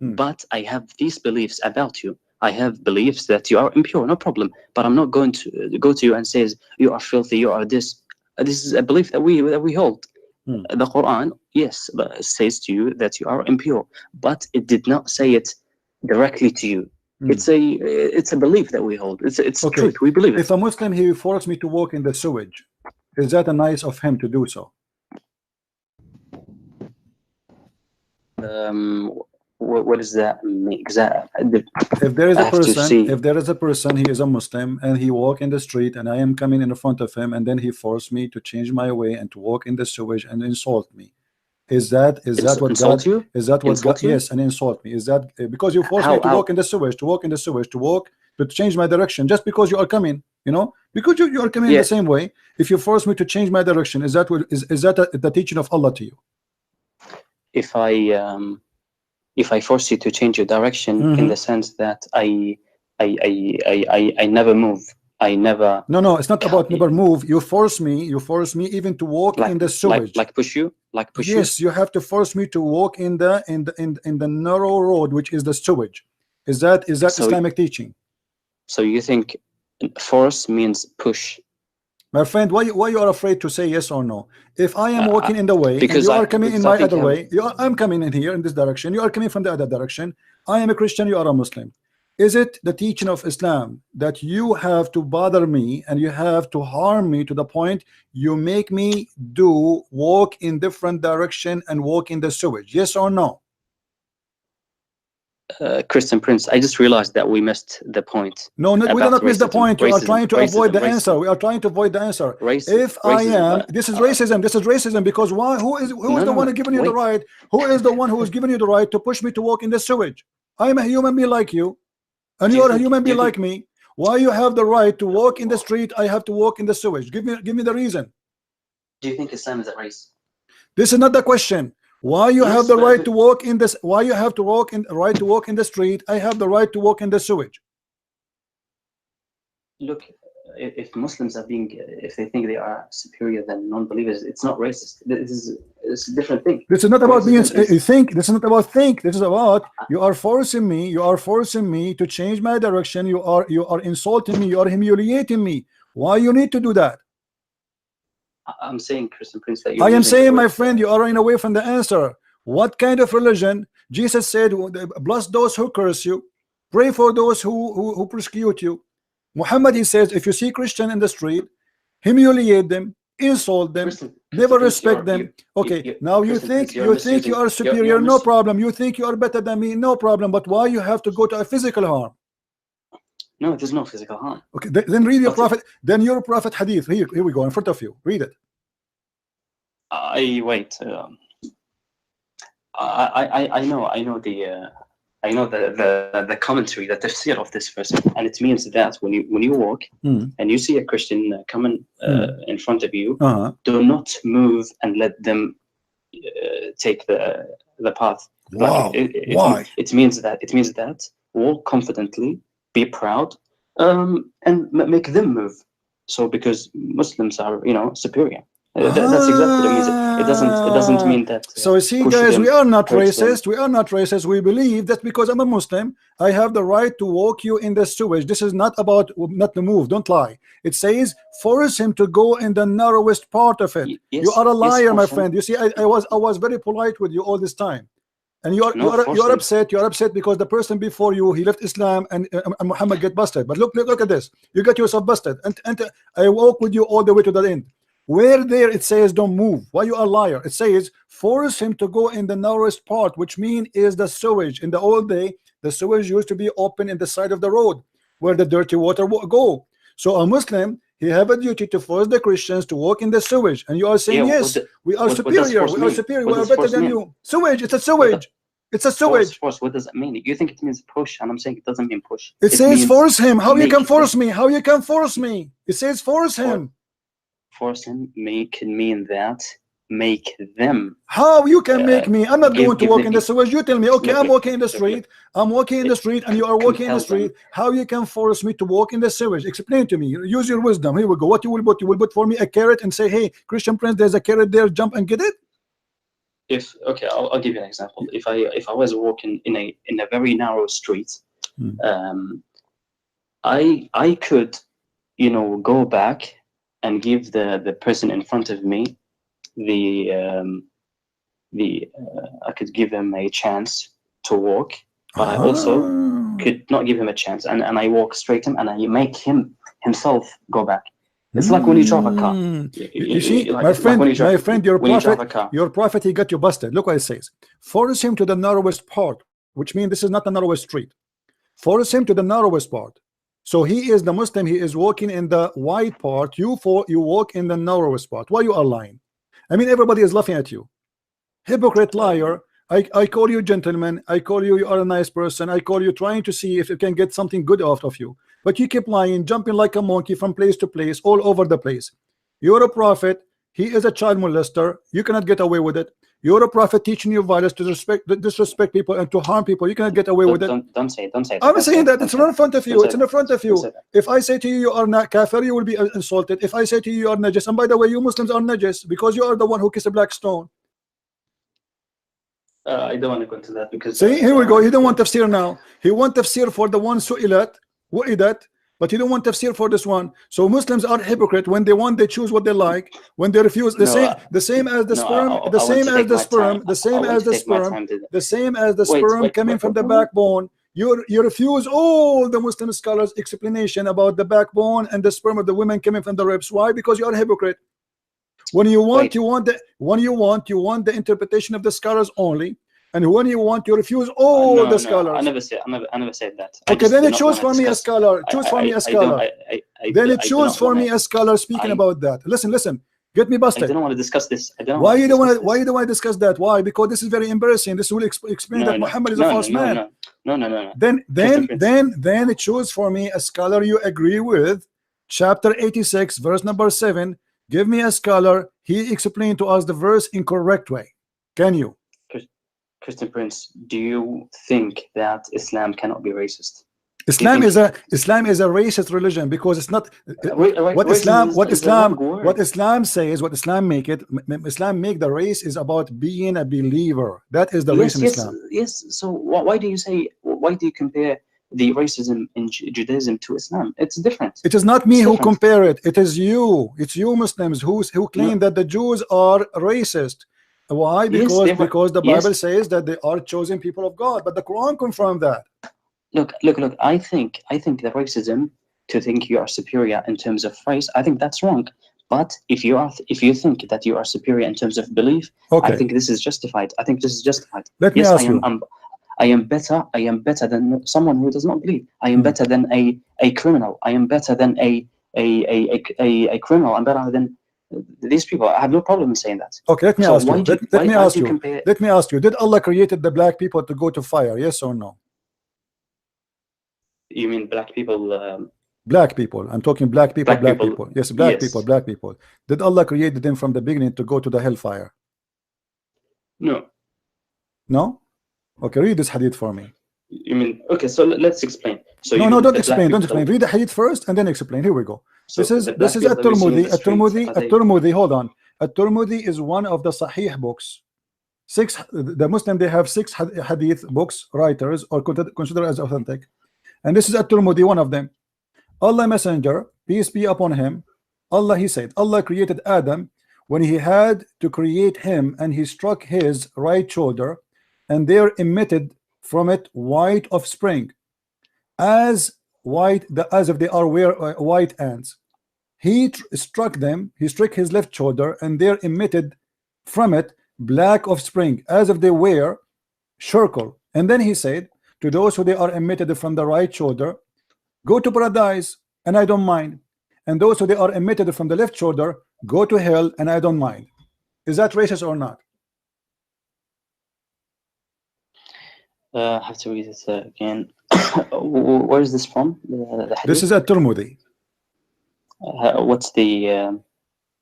But I have these beliefs about you. I have beliefs that you are impure, no problem. But I'm not going to go to you and say you are filthy, you are this. This is a belief that we hold. The Quran, yes, says to you that you are impure, but it did not say it directly to you. It's a belief that we hold. It's okay. Truth. We believe it. If a Muslim he forced me to walk in the sewage, is that nice of him to do so? What does that mean exactly? If there is a person, he is a Muslim and he walk in the street and I am coming in front of him and then he forced me to change my way and to walk in the sewage and insult me. Is that what God? You? Is that what God? Yes, and insult me. Is that because you forced me to walk in the sewage, to change my direction, just because you are coming, because you are coming the same way. If you force me to change my direction, is that the teaching of Allah to you? If I force you to change your direction in the sense that I never move. I never. No, it's not about never move. You force me even to walk in the sewage. Like push you. Yes, you have to force me to walk in the narrow road, which is the sewage. Is that Islamic teaching? So you think force means push? My friend, why you are afraid to say yes or no? If I am walking in the way and you are coming in my other way, I'm coming in here in this direction, you are coming from the other direction. I am a Christian, you are a Muslim. Is it the teaching of Islam that you have to bother me and you have to harm me to the point you make me walk in different direction and walk in the sewage? Yes or no? Christian Prince, I just realized that we missed the point. No, we did not miss the point. You are trying to avoid the answer. Racism. We are trying to avoid the answer. This is racism. This is racism because why? Who is the one giving you the right? Who is the one who is giving you the right to push me to walk in the sewage? I am a human being like you, and you are a human being like me. Why you have the right to walk in the street? I have to walk in the sewage. Give me the reason. Do you think Islam is a race? This is not the question. Why you have the right to walk in this? Why you have to walk in right to walk in the street? I have the right to walk in the sewage. Look, if Muslims are if they think they are superior than non-believers, it's not racist. It's a different thing. This is not about being. You think this is not about think. This is about you are forcing me. You are forcing me to change my direction. You are insulting me. You are humiliating me. Why you need to do that? I'm saying, Christian Prince, that I am saying, my friend, you are running away from the answer. What kind of religion? Jesus said, bless those who curse you, pray for those who persecute you. Muhammad, he says, if you see Christian in the street, humiliate them, insult them, never respect them. Okay, now you think you are superior, no problem. You think you are better than me, no problem. But why you have to go to a physical harm? No, there's no physical harm. Okay, then read your prophet. Then your prophet hadith. Here we go in front of you. Read it. I know the commentary, the tafsir of this verse, and it means that when you walk and you see a Christian coming in front of you, do not move and let them take the path. Wow. Why? It means that walk confidently, be proud, and make them move. So because Muslims are superior. That's exactly what it means. It doesn't mean that. So you see, guys, we are not racist. We are not racist. We believe that because I'm a Muslim, I have the right to walk you in the sewage. This is not about not to move. Don't lie. It says force him to go in the narrowest part of it. Yes, you are a liar, yes, my friend. You see, I was very polite with you all this time, and you are upset. You are upset because the person before you, he left Islam and Muhammad get busted. But look at this. You get yourself busted, and I walk with you all the way to the end. Where there it says don't move. Why you are a liar? It says force him to go in the narrowest part, which means is the sewage. In the old day, the sewage used to be open in the side of the road where the dirty water go. So a Muslim, he have a duty to force the Christians to walk in the sewage. And you are saying, yes, we are superior. We are superior. We are better than you. Sewage. It's a sewage. It's a sewage. Force. What does it mean? You think it means push, and I'm saying it doesn't mean push. It says force him. How you can force me? How you can force me? It says force him. Force him can mean that make them. How you can make me? I'm not going to walk in the sewage. You tell me, okay, I'm walking in the street. I'm walking in the street, and you are walking in the street. How you can force me to walk in the sewage? Explain to me. Use your wisdom. Here we go. What you will put? You will put for me a carrot and say, hey, Christian Prince, there's a carrot there. Jump and get it. I'll give you an example. If I was walking in a very narrow street, I could, go back and give the person in front of me I could give him a chance to walk, but I also could not give him a chance, and I walk straight him and I make himself go back. It's like when you drive a car. You see, my friend, your prophet, he got you busted. Look what it says. Force him to the narrowest part, which means this is not the narrowest street. Force him to the narrowest part. So he is the Muslim. He is walking in the wide part. You walk in the narrowest part. Why you are lying? I mean, everybody is laughing at you. Hypocrite, liar. I call you gentleman. I call you are a nice person. I call you trying to see if you can get something good out of you. But you keep lying, jumping like a monkey from place to place, all over the place. You're a prophet. He is a child molester. You cannot get away with it. You're a prophet teaching you violence to disrespect people and to harm people. You cannot get away with it. Don't say it. I'm saying that it's in front of you. It's in front of you. If I say to you, you are not kafir, you will be insulted. If I say to you, you are najis, and by the way, you Muslims are najis because you are the one who kissed a black stone. I don't want to go into that because. See, here we go. He don't want tafsir now. He want tafsir for the one su'ilat, wa'idat. But you don't want tafsir for this one. So Muslims are hypocrite. When they want, they choose what they like. When they refuse, the same as the sperm coming from the backbone. You refuse all the Muslim scholars' explanation about the backbone and the sperm of the women coming from the ribs. Why? Because you are a hypocrite. When you want, you want the interpretation of the scholars only. and when you want to refuse all no, the scholars. I never said that. Okay, then it choose for me a scholar. Choose for me a scholar. Then it choose for me a scholar speaking about that. Listen. Get me busted. I don't want to discuss this. Why you don't want to discuss that? Why? Because this is very embarrassing. This will explain that Muhammad is a false man. No. Then it choose for me a scholar you agree with. Chapter 86, verse number 7. Give me a scholar. He explained to us the verse in correct way. Can you? Christian Prince, do you think that Islam cannot be racist? Islam is a racist religion because it's not what Islam says. What Islam make the race is about being a believer. That is the race in Islam. Yes. So why do you compare the racism in Judaism to Islam? It's different. It is not me who compare it. It is you. It's you Muslims who claim that the Jews are racist. Why? Because the Bible says that they are chosen people of God, but the Quran confirmed that. Look. I think the racism, to think you are superior in terms of race, I think that's wrong. But if you think that you are superior in terms of belief, I think this is justified. Let me ask you. I am better than someone who does not believe. I am better than a criminal. I am better than a criminal. I'm better than these people. I have no problem in saying that. Okay, let me ask you. Did Allah created the black people to go to fire? Yes or no? You mean black people? Black people. I'm talking black people. Yes, black people. Did Allah create them from the beginning to go to the hellfire? No. No? Okay, read this hadith for me. You mean, okay, so let's explain. So no, don't explain. Read the hadith first and then explain. Here we go. So this is At-Tirmidhi. Hold on. At-Tirmidhi is one of the Sahih books. The Muslim, they have 6 hadith books, writers, or considered as authentic. And this is At-Tirmidhi, one of them. Allah Messenger, peace be upon him, he said, Allah created Adam when he had to create him, and he struck his right shoulder, and there emitted from it white offspring, as if they are white ants. He struck his left shoulder, and there emitted from it black offspring, as if they were charcoal. And then he said, to those who they are emitted from the right shoulder, go to paradise, and I don't mind. And those who they are emitted from the left shoulder, go to hell, and I don't mind. Is that racist or not? I have to read it again. Where is this from? This is At-Tirmidhi. What's the?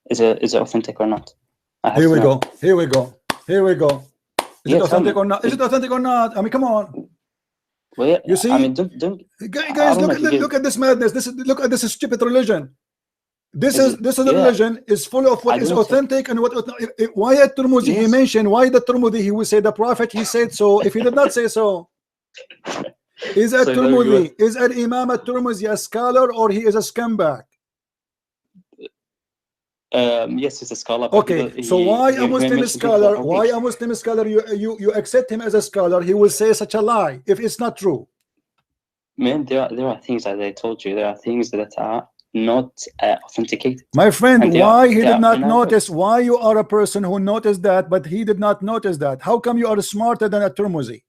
Is it authentic or not? Here we go. Is it authentic or not? Is it authentic or not? I mean, come on. Well, you see, I mean, don't guys, look at this madness. Look at this stupid religion. This is a religion is full of what is authentic and what. Why at Tirmidhi he mentioned? Why the Tirmidhi he will say the Prophet he said so? If he did not say so, is at Tirmidhi, is at Imam at Tirmidhi a scholar or he is a scumbag? Yes, he's a scholar. Okay, so why a Muslim scholar? Why a Muslim scholar? You accept him as a scholar? He will say such a lie if it's not true. Man, there are things that I told you. There are things that are not authenticated. My friend, why he did not notice? Why you are a person who noticed that, but he did not notice that? How come you are smarter than at-Tirmidhi?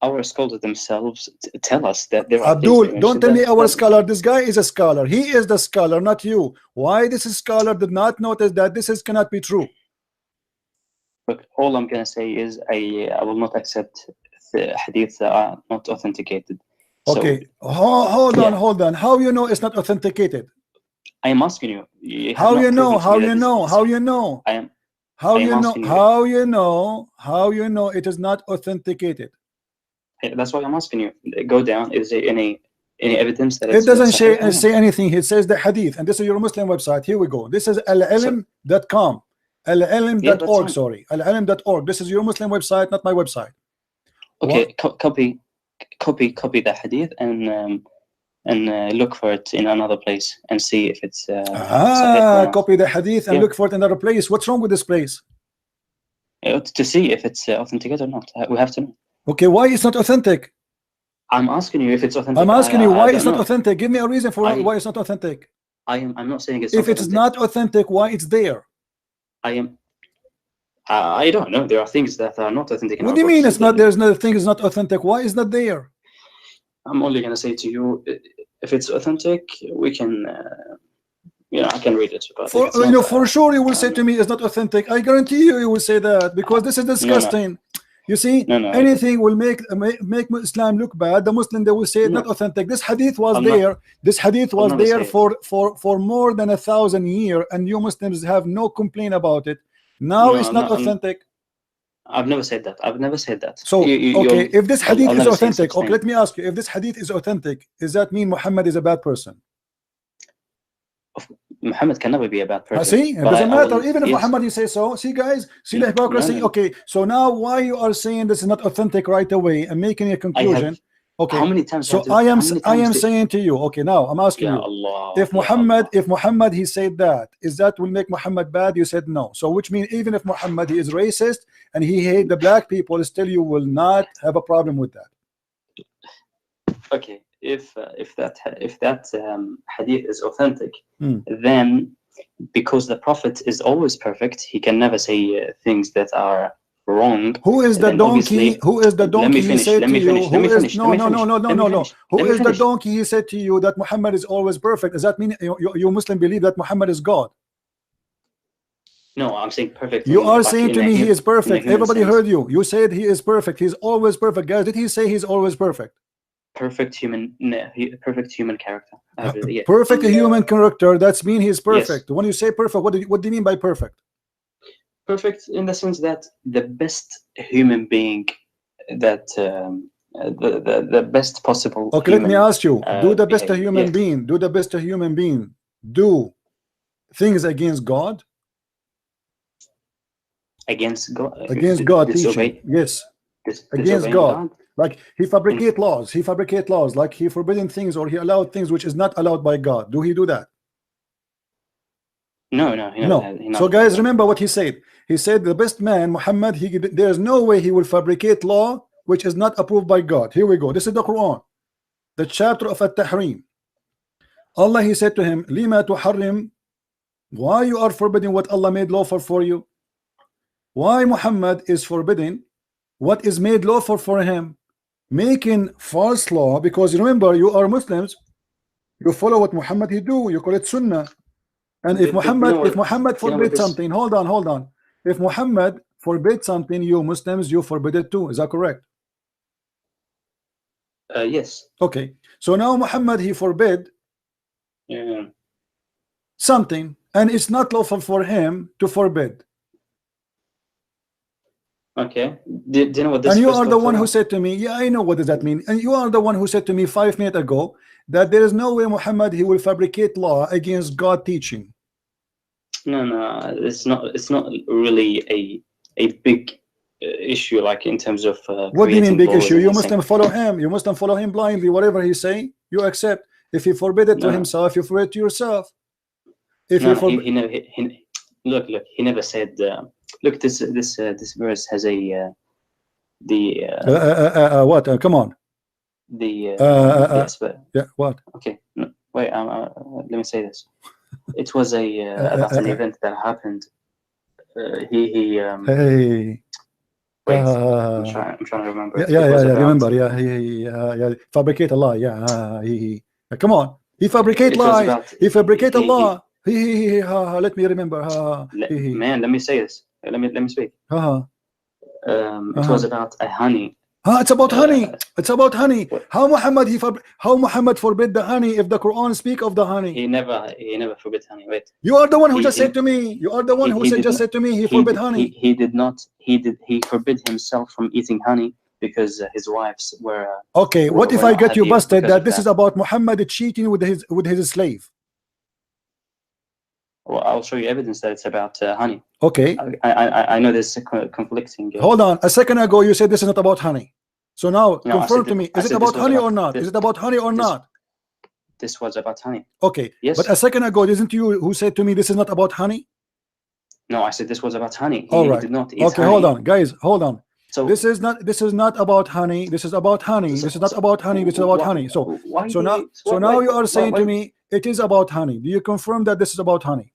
Our scholars themselves tell us that there are Abdul, don't tell me our scholar. This guy is a scholar. He is the scholar, not you. Why this scholar did not notice that this cannot be true? Look, all I'm gonna say is I will not accept the hadiths that are not authenticated. Okay, so, hold on. How you know it's not authenticated? I am asking you. How you know? How you know it is not authenticated? That's why I'm asking you. Go down. Is there any evidence that it doesn't say anything? It says the hadith, and this is your Muslim website. Here we go. This is al-ilm.com, al-ilm.org. Sorry, al-ilm.org. This is your Muslim website, not my website. Okay, copy the hadith and look for it in another place and see if it's copy the hadith and look for it in another place. What's wrong with this place? To see if it's authentic or not, we have to know. Okay, why it's not authentic? I'm asking you if it's authentic. I'm asking you why it's not authentic. Give me a reason for why it's not authentic. I'm not saying it's if it's not authentic, why it's there? I don't know. There are things that are not authentic. What do you mean it's not? There's no thing is not authentic. Why is that there? I'm only going to say to you, if it's authentic, we can, I can read it. But for sure you will say to me it's not authentic. I guarantee you will say that, because this is disgusting. No. You see, anything will make Islam look bad. The Muslim, they will say it's not authentic. This hadith was there. This hadith was there for more than 1,000 years, and you Muslims have no complaint about it. Now it's not authentic. I've never said that. I've never said that. So okay, if this hadith is authentic, okay, let me ask you: if this hadith is authentic, does that mean Muhammad is a bad person? Muhammad can never be a bad person. See, it doesn't matter. Even if Muhammad, you say so. See, guys, see the hypocrisy. Okay, so now why you are saying this is not authentic right away and making a conclusion? Okay, how many times? So I am saying to you. Okay, now I'm asking you. Allah, if Muhammad he said that, is that will make Muhammad bad? You said no. So which means even if Muhammad he is racist and he hate the black people, still you will not have a problem with that. Okay. If that hadith is authentic, then because the Prophet is always perfect, he can never say things that are wrong. Who is the donkey? Who is the donkey? He said to you. No. Who is the donkey? He said to you that Muhammad is always perfect. Does that mean you Muslim believe that Muhammad is God? No, I'm saying perfect. You are saying to me he is perfect. Everybody heard you. You said he is perfect. He's always perfect. Guys, did he say he's always perfect? Perfect human character. Perfect human character. That's mean he's perfect. Yes. When you say perfect, what do you mean by perfect? Perfect in the sense that the best human being, that the best possible. Okay, let me ask you: do the best human being? Do the best human being do things against God? Against God. Against God teaching. Yes. Against God. Like he fabricate laws. He fabricate laws. Like he forbidden things or he allowed things which is not allowed by God. Do he do that? No. So guys, remember what he said. He said the best man, Muhammad, there's no way he will fabricate law which is not approved by God. Here we go. This is the Quran, the chapter of At-Tahrim. Allah, he said to him, Lima tuharrim, why you are forbidding what Allah made lawful for you? Why Muhammad is forbidding what is made lawful for him? Making false law, because remember, you are Muslims, you follow what Muhammad he do, you call it Sunnah. And if Muhammad forbid something, hold on. If Muhammad forbid something, you Muslims, you forbid it too. Is that correct? Yes. Okay. So now Muhammad he forbid something, and it's not lawful for him to forbid. Okay. Do you know what this? And you are the one who said to me, yeah, I know what does that mean. And you are the one who said to me 5 minutes ago that there is no way Muhammad he will fabricate law against God teaching. No, it's not. It's not really a big issue, like in terms of. What do you mean big issue? You Muslim follow him. You Muslim follow him blindly. Whatever he say, you accept. If he forbid it to himself, you forbid it to yourself. If look, he never said. Look, this verse has a what? Come on. Yes, but yeah. What? Okay. No, wait. Let me say this. It was about an event that happened. Hey. Wait. I'm trying to remember. Yeah. Remember. Yeah. Fabricate a lie. Yeah. Come on. He fabricate lie. He fabricate a law. Let me remember. Man, let me say this. Let me speak. It was about a honey. It's about honey. It's about honey. How Muhammad forbid the honey if the Quran speak of the honey? He never forbid honey. Wait. You are the one who just said to me. You are the one who just said to me he forbid honey. He did not. He forbid himself from eating honey because his wives were. Okay. What if I get you busted that this is about Muhammad cheating with his slave? Well, I'll show you evidence that it's about honey. Okay. I know there's conflicting. Hold on. A second ago you said this is not about honey. So now confirm to me. Is it about honey or not? Is it about honey or not? This was about honey. Okay. Yes. But a second ago, isn't you who said to me this is not about honey? No, I said this was about honey. All right. He did not eat okay. Honey. Hold on, guys. Hold on. So this is not about honey. This is about honey. This is not about honey. This is about honey. So now you are saying to me it is about honey. Do you confirm that this is about honey?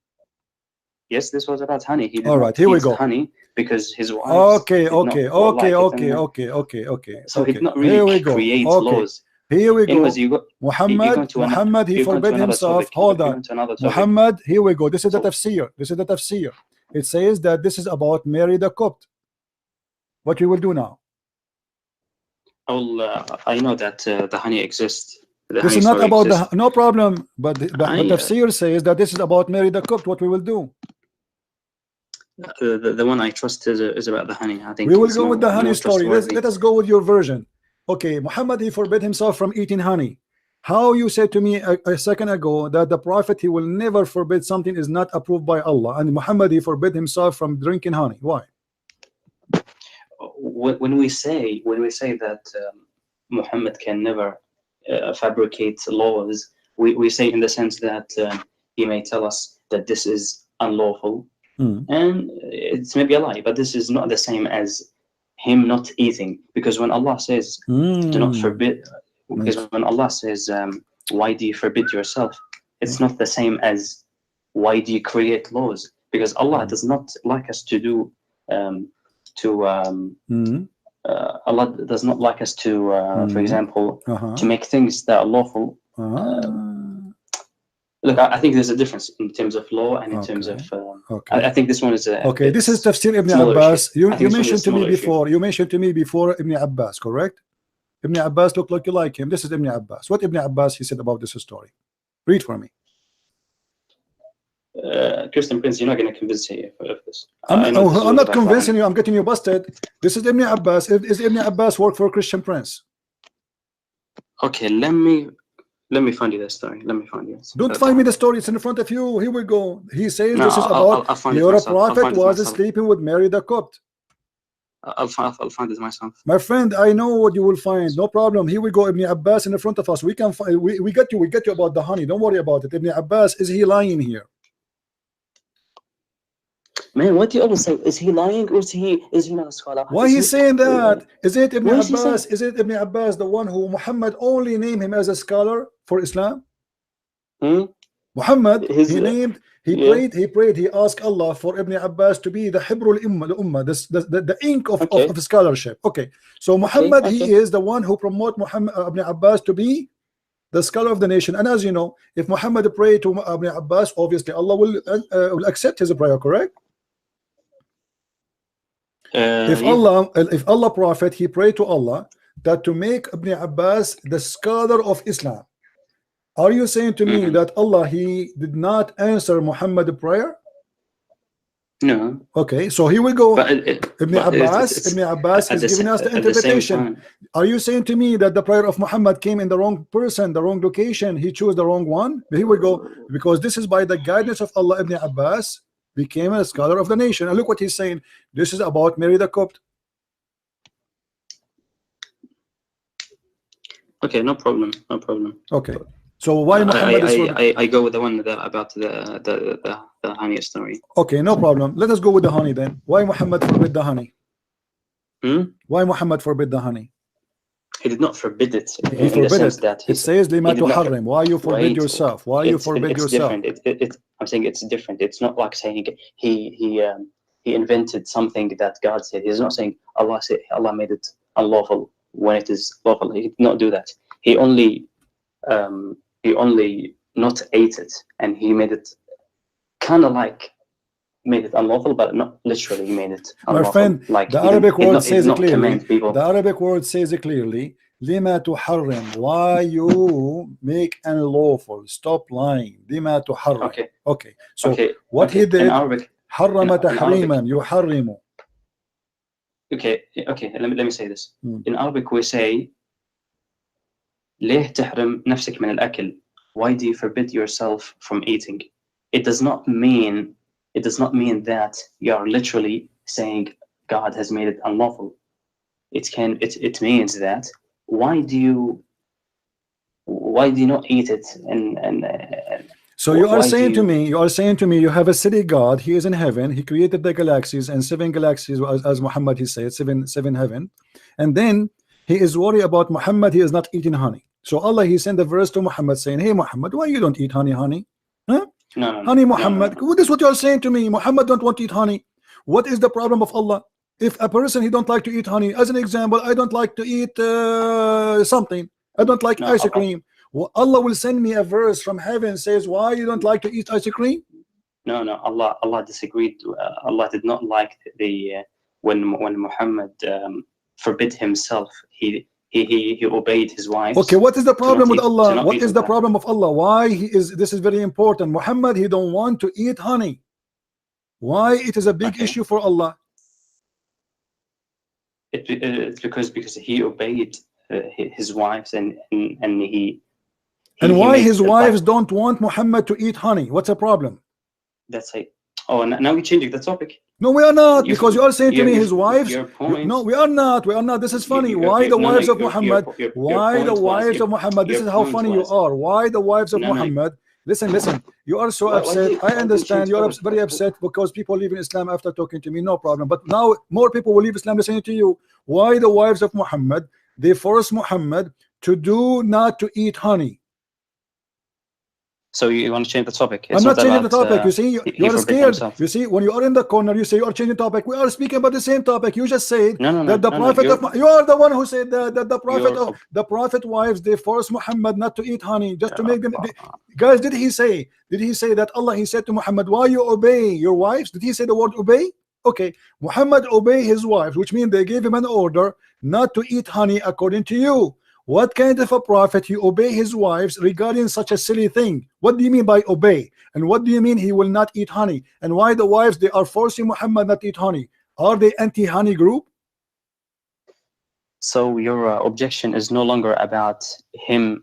Yes, this was about honey. He did all right, here we go. Honey because his wife. Okay. So he did not Here we really go. create Okay. laws. Here we go. Anyways, you're Muhammad, he forbid himself. Hold on. Muhammad, here we go. This is the tafsir. This is the tafsir. It says that this is about Mary the Copt. What you will do now? I know that the honey exists. This is not about the no problem, but the tafsir says that this is about Mary the Copt. What we will do? The one I trust is about the honey. I think we will go with the honey story. Let us go with your version. Okay, Muhammad, he forbid himself from eating honey. How you said to me a second ago that the prophet, he will never forbid something is not approved by Allah, and Muhammad, he forbid himself from drinking honey. Why? When we say that Muhammad can never fabricate laws, we say in the sense that he may tell us that this is unlawful, and it's maybe a lie, but this is not the same as him not eating, because when Allah says do not forbid, because when Allah says why do you forbid yourself, it's not the same as why do you create laws, because Allah does not like us to do Allah does not like us to for example to make things that are lawful. Look, I think there's a difference in terms of law and in terms of I think this one is okay. This is Tafsir Ibn Abbas. You mentioned to me before. You mentioned to me before Ibn Abbas, correct? Ibn Abbas looked like you like him. This is Ibn Abbas. What Ibn Abbas he said about this story? Read for me. Christian Prince, you're not going to convince me of this. I'm not convincing you. I'm getting you busted. This is Ibn Abbas. Is Ibn Abbas work for Christian Prince? Okay, let me find you the story. Let me find you. Don't find me the story. It's in front of you. Here we go. He says this is about your prophet was sleeping with Mary the Copt. I'll find it myself. My friend, I know what you will find. No problem. Here we go. Ibn Abbas in front of us. We can find. We get you. We get you about the honey. Don't worry about it. Ibn Abbas, is he lying here? Man, what do you always say? Is he lying or is he not a scholar? Why he's saying that? Is it Ibn Abbas? Is it Ibn Abbas the one who Muhammad only named him as a scholar for Islam? Muhammad, he prayed, he asked Allah for Ibn Abbas to be the Hibrul Ummah, the ink of scholarship. Okay, so Muhammad, he is the one who promote Ibn Abbas to be the scholar of the nation. And as you know, if Muhammad prayed to Ibn Abbas, obviously Allah will accept his prayer, correct? If Allah prophet, he prayed to Allah that to make Ibn Abbas the scholar of Islam, are you saying to me that Allah, he did not answer Muhammad's prayer? No. Okay, so here we go. Ibn Abbas is giving us the interpretation. Are you saying to me that the prayer of Muhammad came in the wrong person, the wrong location, he chose the wrong one? Here we go, because this is by the guidance of Allah, Ibn Abbas became a scholar of the nation. And look what he's saying. This is about Mary the Copt. Okay, no problem. Okay, so why Muhammad I go with the one about the honey story. Okay, no problem. Let us go with the honey then. Why Muhammad forbid the honey? Why Muhammad forbid the honey? He did not forbid it. He forbid it. It says lima tuharrim. Why you forbid yourself? Why you forbid yourself? I'm saying it's different. It's not like saying he invented something that God said. He's not saying Allah made it unlawful when it is lawful. He did not do that. He only not ate it, and he made it kind of like made it unlawful, but not literally made it unlawful. My friend, like the Arabic word says it clearly. The Arabic word says it clearly. Lima tuharrim. Why you make unlawful? Stop lying. Lima tuharrim. Okay. So what he did? Harrama tahriman. Yuharrimu. Okay. Let me say this. In Arabic we say ليه تحرم نفسك من الأكل? Why do you forbid yourself from eating? It does not mean that you are literally saying God has made it unlawful. It means that why do you not eat it? So you are saying to me you have a city God, he is in heaven, he created the galaxies and 7 galaxies as Muhammad he said, seven heaven, and then he is worried about Muhammad, he is not eating honey. So Allah, he sent a verse to Muhammad saying, hey Muhammad, why you don't eat honey? Huh? No, honey, Muhammad. No. This is what you are saying to me. Muhammad don't want to eat honey. What is the problem of Allah? If a person he don't like to eat honey, as an example, I don't like to eat something, I don't like ice cream. Well, Allah will send me a verse from heaven says why you don't like to eat ice cream? No, Allah disagreed. Allah did not like the when Muhammad forbid himself. He obeyed his wives. Okay, what is the problem with Allah? What is the problem of Allah? Why he is? This is very important. Muhammad, he don't want to eat honey. Why it is a big issue for Allah? It's because he obeyed his wives and he. And why his wives don't want Muhammad to eat honey? What's the problem? That's it. Oh, now we're changing the topic. No, we are not, because you are saying to me his wives. No, we are not. We are not. This is funny. Why the wives of Muhammad? Why the wives of Muhammad? This is how funny you are. Why the wives of Muhammad? Listen. You are so upset. I understand. You are very upset because people leave in Islam after talking to me. No problem. But now more people will leave Islam listening to you. Why the wives of Muhammad? They force Muhammad to do not to eat honey. So you want to change the topic? I'm not changing the topic. You see, you are scared. You see, when you are in the corner, you say you are changing the topic. We are speaking about the same topic. You just said that the prophet of you are the one who said that the prophet wives they force Muhammad not to eat honey just to make them. Guys, did he say that Allah he said to Muhammad, why you obey your wives? Did he say the word obey? Okay, Muhammad obey his wives, which means they gave him an order not to eat honey according to you. What kind of a prophet he obey his wives regarding such a silly thing? What do you mean by obey? And what do you mean he will not eat honey? And why the wives they are forcing Muhammad not to eat honey? Are they anti-honey group? So your objection is no longer about him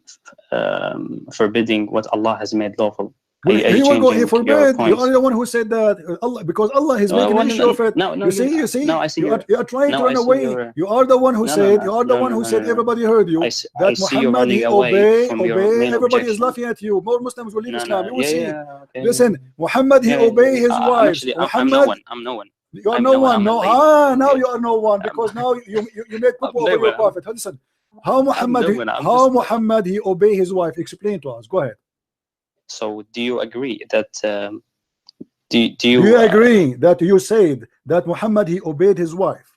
forbidding what Allah has made lawful. He will go. He forbid. You are the one who said that. Allah, because Allah is making an issue of it. You see. No, I see. You are trying to run away. You are the one who said. You are the one who said. Everybody heard you. That Muhammad he obey. Everybody is laughing at you. More Muslims will leave Islam. You will see. Listen, Muhammad he obey his wives. Muhammad. I'm no one. You are no one. No. Now you are no one because now you make people over your prophet. Listen. How Muhammad he obey his wife? Explain to us. Go ahead. So do you agree that do you agree that you said that Muhammad he obeyed his wife?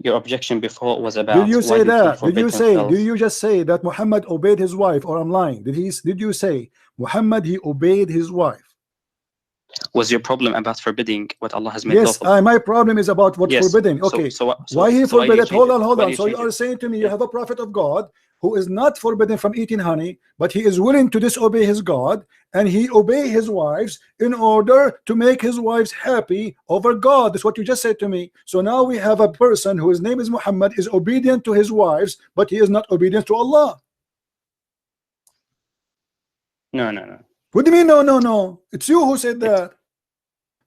Your objection before was about. Did you say that? Did you say? Did you just say that Muhammad obeyed his wife, or I'm lying? Did you say Muhammad he obeyed his wife? Was your problem about forbidding what Allah has made lawful? Yes, my problem is about what forbidding. Okay, so why he forbid it? Hold on. So you are saying to me you have a prophet of God who is not forbidden from eating honey, but he is willing to disobey his God, and he obey his wives in order to make his wives happy over God. That's what you just said to me. So now we have a person whose name is Muhammad is obedient to his wives, but he is not obedient to Allah. No. What do you mean no? It's you who said that.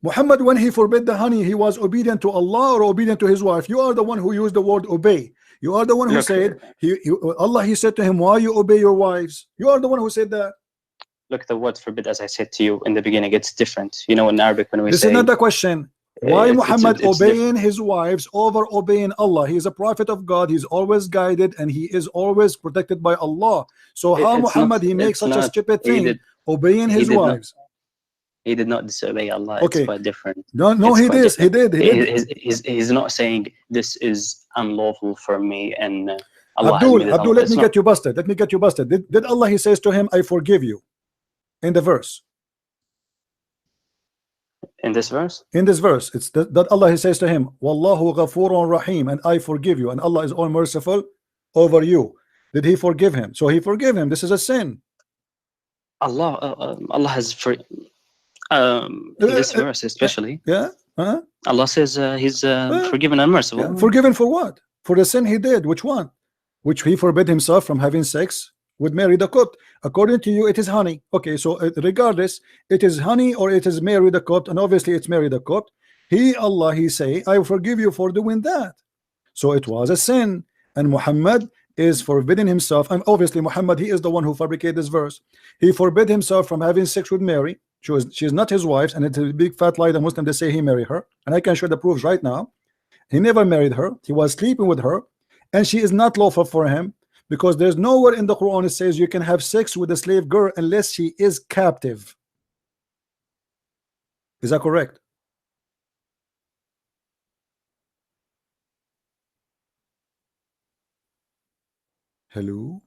Muhammad, when he forbid the honey, he was obedient to Allah or obedient to his wife? You are the one who used the word obey. You are the one who said Allah he said to him, why you obey your wives? You are the one who said that. Look, the word forbid, as I said to you in the beginning, it's different. You know, in Arabic when we this say. This is not the question. Why Muhammad obeying his wives over obeying Allah? He is a prophet of God. He's always guided and he is always protected by Allah. So how Muhammad he makes such a stupid thing, obeying his wives? He did not disobey Allah. Okay. It's quite different. No, he did. He did. He's not saying this is unlawful for me and Allah. Abdul, let me get you busted. Did Allah he says to him, I forgive you, in the verse? In this verse? In this verse, it's that Allah he says to him, Wallahu ghafurun rahim, and I forgive you, and Allah is all merciful over you. Did he forgive him? So he forgive him. This is a sin. Allah has in this verse especially. Allah says he's forgiven and merciful. Forgiven for what? For the sin he did. Which one? Which he forbid himself from having sex with Mary the Copt. According to you, it is honey. Okay, so regardless, it is honey or it is Mary the Copt, and obviously it's Mary the Copt. Allah he say, I forgive you for doing that. So it was a sin, and Muhammad is forbidden himself, and obviously Muhammad he is the one who fabricated this verse. He forbid himself from having sex with Mary. She is not his wife, and it's a big fat lie. The Muslim they say he married her, and I can show the proofs right now. He never married her. He was sleeping with her, and she is not lawful for him, because there's nowhere in the Quran it says you can have sex with a slave girl unless she is captive. Is that correct? Hello?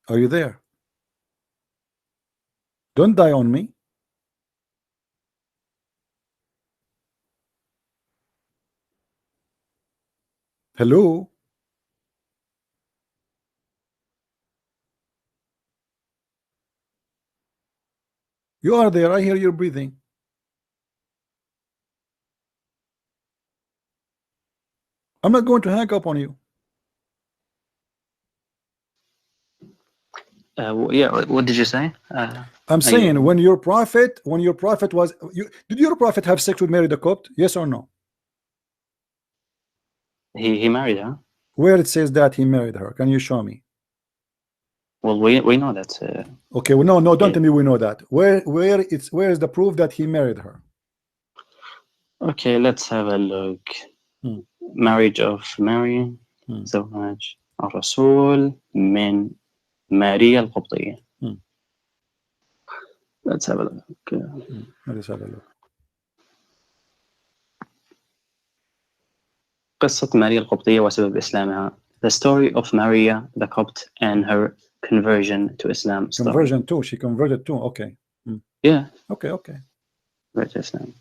Are you there? Don't die on me. Hello? You are there. I hear you breathing. I'm not going to hang up on you. Yeah, what did you say? I'm saying when your prophet was, did your prophet have sex with Mary the Copt? Yes or no? He married her. Where it says that he married her? Can you show me? Well, we know that. Okay, well, no, don't tell me we know that. Where is the proof that he married her? Okay, let's have a look. Marriage of Mary, زواج الرسول من ماريا القبطية. Let's have a look. Let's have a look. قصة ماريا القبطية وسبب إسلامها. The story of Maria the Copt and her conversion to Islam. Conversion too. She converted too. Okay. Yeah. Okay. Right to Islam.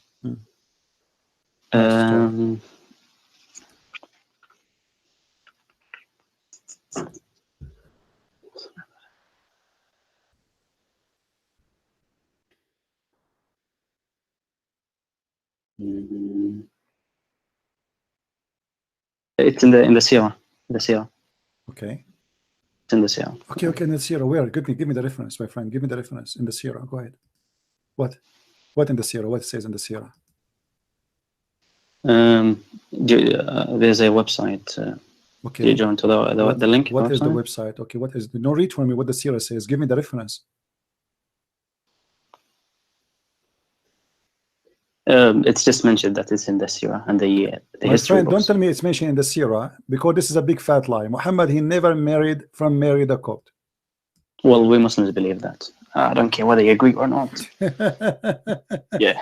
It's in the Sirah. The Sirah. Okay. It's in the Sirah. Okay, in the Sirah. Where? Give me the reference, my friend. Give me the reference in the Sirah. Go ahead. What in the Sirah? What it says in the Sirah? There's a website. Okay. You join to the link. What is the website? Okay. What is? No, read for me what the Sirah says. Give me the reference. It's just mentioned that it's in the Sirah and the my history friend, books. don't tell me it's mentioned in the Sirah, because this is a big fat lie. Muhammad, he never married from Mary the Copt. Well, we Muslims believe that. I don't care whether you agree or not. Yeah.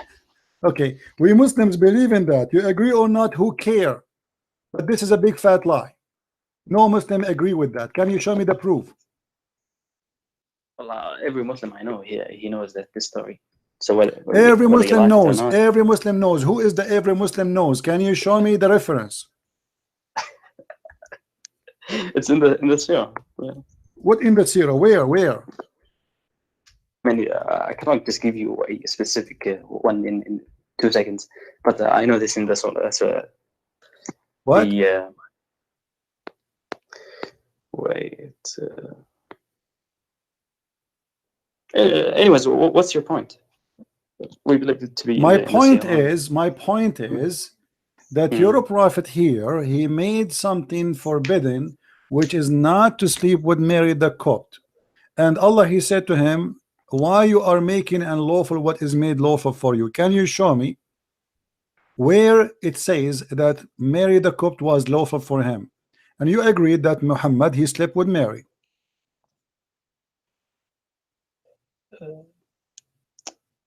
Okay, we Muslims believe in that. You agree or not, who care? But this is a big fat lie. No Muslim agree with that. Can you show me the proof? Well, every Muslim I know, he knows that this story. So every Muslim knows. Every Muslim knows. Who is the every Muslim knows? Can you show me the reference? It's in the Sirah. Yeah. What in the Sirah? Where? I mean, I can't just give you a specific one in 2 seconds, but I know this in the Surah. That's what? Wait. Anyways, what's your point? We believe it to be. My point is that your prophet here, he made something forbidden, which is not to sleep with Mary the Copt. And Allah, he said to him, why you are making unlawful what is made lawful for you? Can you show me where it says that Mary the Copt was lawful for him? And you agreed that Muhammad, he slept with Mary.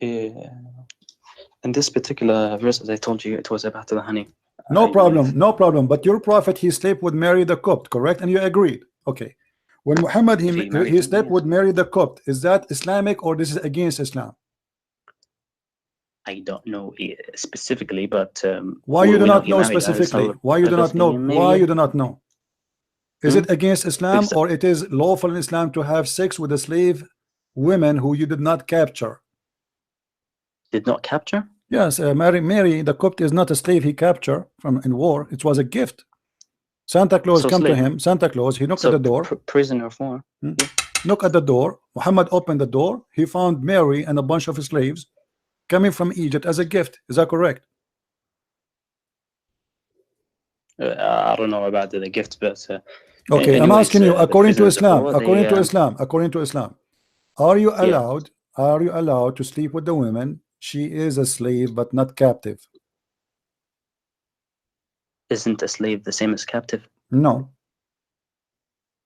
In this particular verse, as I told you, it was about the honey. No problem. But your prophet, he slept with Mary the Copt, correct? And you agreed. Okay. When Muhammad, he slept with Mary the Copt, is that Islamic or this is against Islam? I don't know specifically, but why you do not know specifically? Why you do not know? Why you do not know? Is it against Islam, or it is lawful in Islam to have sex with a slave women who you did not capture? Did not capture? Yes, Mary the Copt is not a slave he captured from in war. It was a gift. Santa Claus come to him. Santa Claus, he knocked at the door. Prisoner of war. Knock at the door. Muhammad opened the door. He found Mary and a bunch of slaves coming from Egypt as a gift. Is that correct? I don't know about the gift, but okay, anyways, I'm asking you, according to Islam, according to Islam, are you allowed? Are you allowed to sleep with the women? She is a slave, but not captive. Isn't a slave the same as captive? No.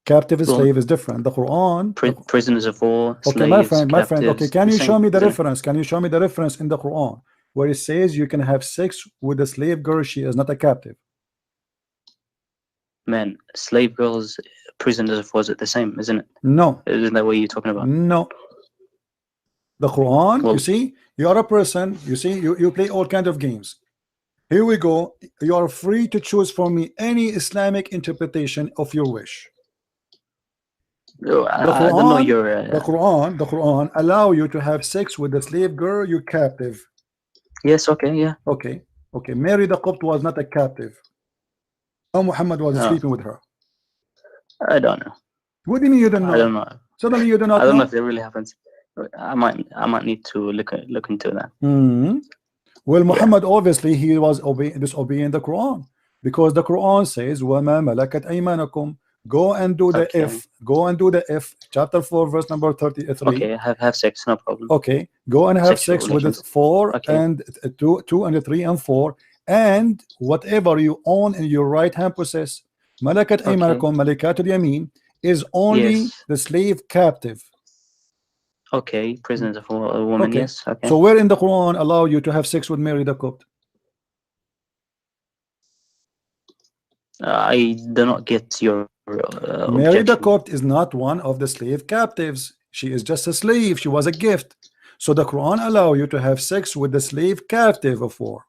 Captive and slave is different. The Quran. Prisoners of war. Okay, slaves, my friend. Okay, can you show me the reference? Can you show me the reference in the Quran where it says you can have sex with a slave girl? She is not a captive. man, slave girls, prisoners of war, is it the same, isn't it? No. Isn't that what you're talking about? No. The Quran, Well, you see, you are a person, you see, you play all kinds of games. Here we go. You are free to choose for me any Islamic interpretation of your wish. I don't know your. The Quran allow you to have sex with the slave girl, you captive. Yes, okay, yeah. Okay. Mary the Copt was not a captive. How Muhammad was sleeping with her? I don't know. What do you mean you don't know? I don't know. Suddenly you do not know? I don't know if it really happens. I might need to look into that. Well, Muhammad obviously he was disobeying the Quran, because the Quran says وَمَا مَلَكَتْ أَيْمَانُكُمْ. Go and do the if. Chapter 4 verse number 33. Okay, have sex, no problem. Okay, go and have Sexual sex with it relations. 4 Okay. and 2 and 3 and 4, and whatever you own in your right hand possess. Malakat aymanukum, malikatul yamin, is only the slave captive. Okay, prisoners of a woman. Okay. Yes. Okay. So where in the Quran allow you to have sex with Mary the Copt? I do not get your Mary the objection. Copt is not one of the slave captives. She is just a slave. She was a gift. So the Quran allow you to have sex with the slave captive of war.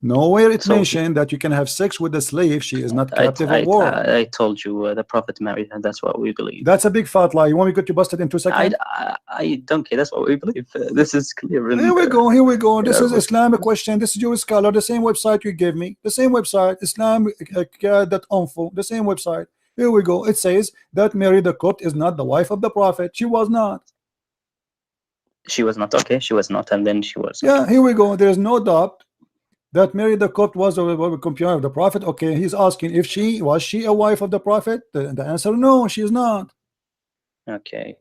Nowhere it mentioned that you can have sex with a slave. She is not captive of war. I told you the Prophet married her. That's what we believe. That's a big fat lie. You want me to get you busted in 2 seconds? I don't care. That's what we believe. This is clear. Here we go. Here we go. This is Islamic question. This is your scholar. The same website you gave me. The same website. Islam.info. The same website. Here we go. It says that Mary the Copt is not the wife of the Prophet. She was not. She was not. Okay. She was not. And then she was. Okay. Yeah. Here we go. There is no doubt that Mary the Copt was a companion of the Prophet. Okay, he's asking if she was a wife of the Prophet. The answer, no, she is not. Okay.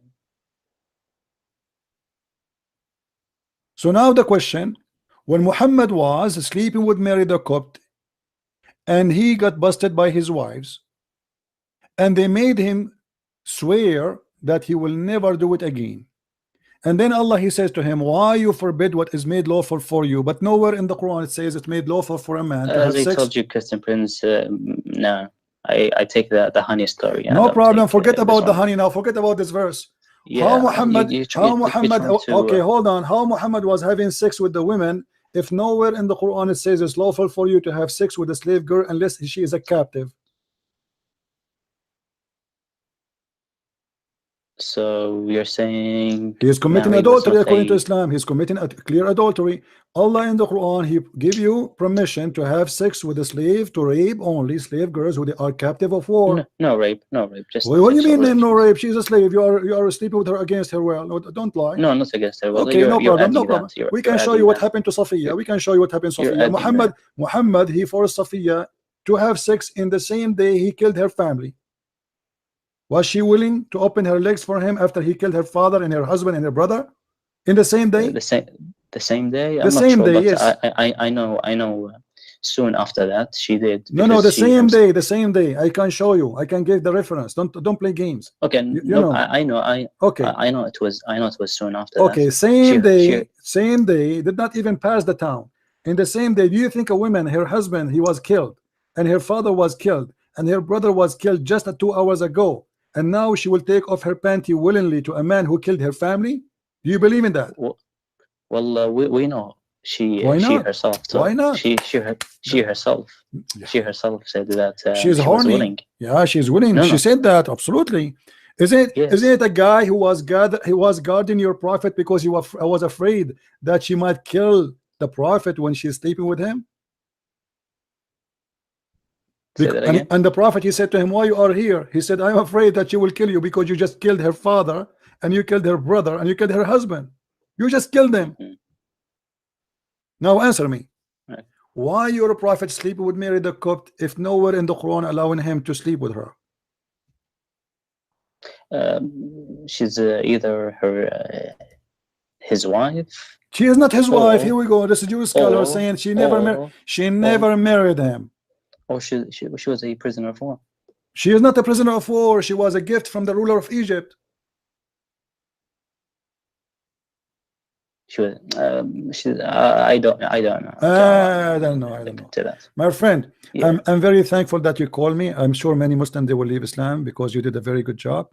So now the question: when Muhammad was sleeping with Mary the Copt, and he got busted by his wives, and they made him swear that he will never do it again. And then Allah, he says to him, why you forbid what is made lawful for you? But nowhere in the Quran it says it's made lawful for a man to have sex. As I told you, Christian Prince, no, I take the honey story. No problem. Forget about the honey now. Forget about this verse. Yeah, how Muhammad? Okay, hold on. How Muhammad was having sex with the women if nowhere in the Quran it says it's lawful for you to have sex with a slave girl unless she is a captive? So you're saying he is committing adultery according to Islam. He's committing a clear adultery. Allah in the Quran, he give you permission to have sex with a slave, to rape only slave girls who are captive of war. No rape. Just what do you mean then no rape? She's a slave. You are sleeping with her against her will. No, don't lie. No, not against her will. Okay, no problem. We can show you what happened to Safiya. We can show you what happened to Safiya. Muhammad, he forced Safiya to have sex in the same day he killed her family. Was she willing to open her legs for him after he killed her father and her husband and her brother in the same day? The same day. The same day. Yes. I know. Soon after that, she did. No. The same day. The same day. I can show you. I can give the reference. Don't play games. Okay. You know. I know. Okay. I know it was. Soon after. Okay. That. Same day. Same day. Did not even pass the town. In the same day, do you think a woman, her husband, he was killed, and her father was killed, and her brother was killed just 2 hours ago? And now she will take off her panty willingly to a man who killed her family? Do you believe in that? Well, we know she herself. So why not? She herself. Yeah. She herself said that she's horny. Willing. Yeah, she's willing. She said that absolutely. Isn't it a guy who was guarding your prophet because he was afraid that she might kill the prophet when she's sleeping with him? And the prophet, he said to him, why you are here? He said, I'm afraid that she will kill you because you just killed her father and you killed her brother and you killed her husband. You just killed them. Now answer me. Right. Why your prophet sleeping with Mary the Copt if nowhere in the Quran allowing him to sleep with her? She's either his wife. She is not his wife. Here we go. This is Jewish scholar saying she never married him. Or she was a prisoner of war. She is not a prisoner of war. She was a gift from the ruler of Egypt. She was. I don't know. I don't know. To that. My friend, Yeah. I'm very thankful that you called me. I'm sure many Muslims, they will leave Islam because you did a very good job.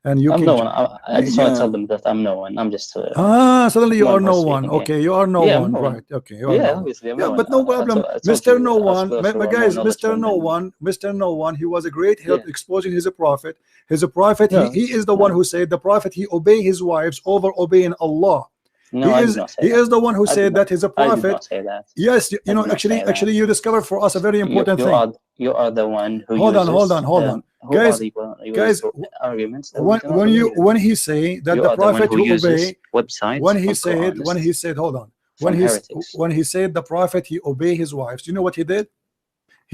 And you I'm no one. I just want to tell them that I'm no one. I'm just. Suddenly you are no one. speaking, Okay, you are no Yeah, one, I'm no one. right? Okay, you are no one. Obviously, I'm Yeah, no but one. no problem, I told Mr. you, No as One. those who are more Guys, Mr. knowledgeable No than me. One, Mr. No One. He was a great help Yeah. exposing his prophet. His prophet. No, He is the one who said the prophet he obey his wives over obeying Allah. No, I did not say he that. is the one who said that he's a prophet. I did not say that. Yes, you know, actually, you discovered for us a very important thing. You are the one who hold uses. Hold on, guys. Arguments. When he say that the prophet who obey websites. When he said, hold on. When he said the prophet he obey his wives, do you know what he did?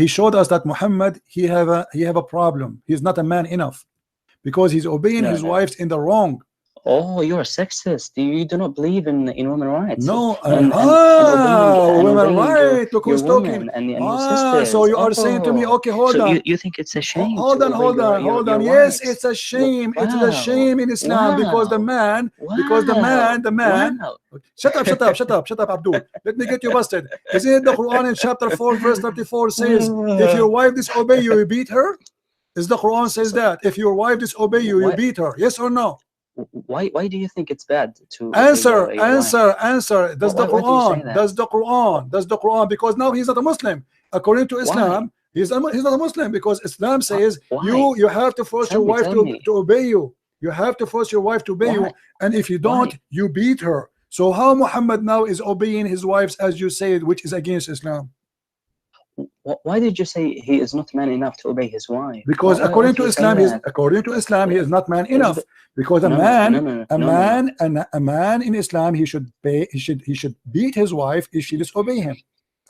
He showed us that Muhammad he have a problem. He's not a man enough because he's obeying his wives in the wrong. Oh, you're a sexist. You do not believe in women rights. No, women rights. Look who's talking. And your sisters. So you are saying to me, okay, hold on. You think it's a shame? Hold on. Yes, it's a shame. Wow. It's a shame in Islam because the man. Wow. Shut up, Abdul. Let me get you busted. Isn't it the Quran in chapter 4, verse 34 says, if your wife disobey you, you beat her? Is the Quran says that if your wife disobey you, you beat her? Yes or no? Why do you think it's bad to answer? Does the Quran? Because now he's not a Muslim. According to Islam, he's not a Muslim because Islam says you have to force your wife to obey you. You have to force your wife to obey you, and if you don't, you beat her. So how Muhammad now is obeying his wives as you said, which is against Islam? Why did you say he is not man enough to obey his wife? Because according to Islam, he is not man enough. Because a man in Islam, he should beat his wife if she disobey him.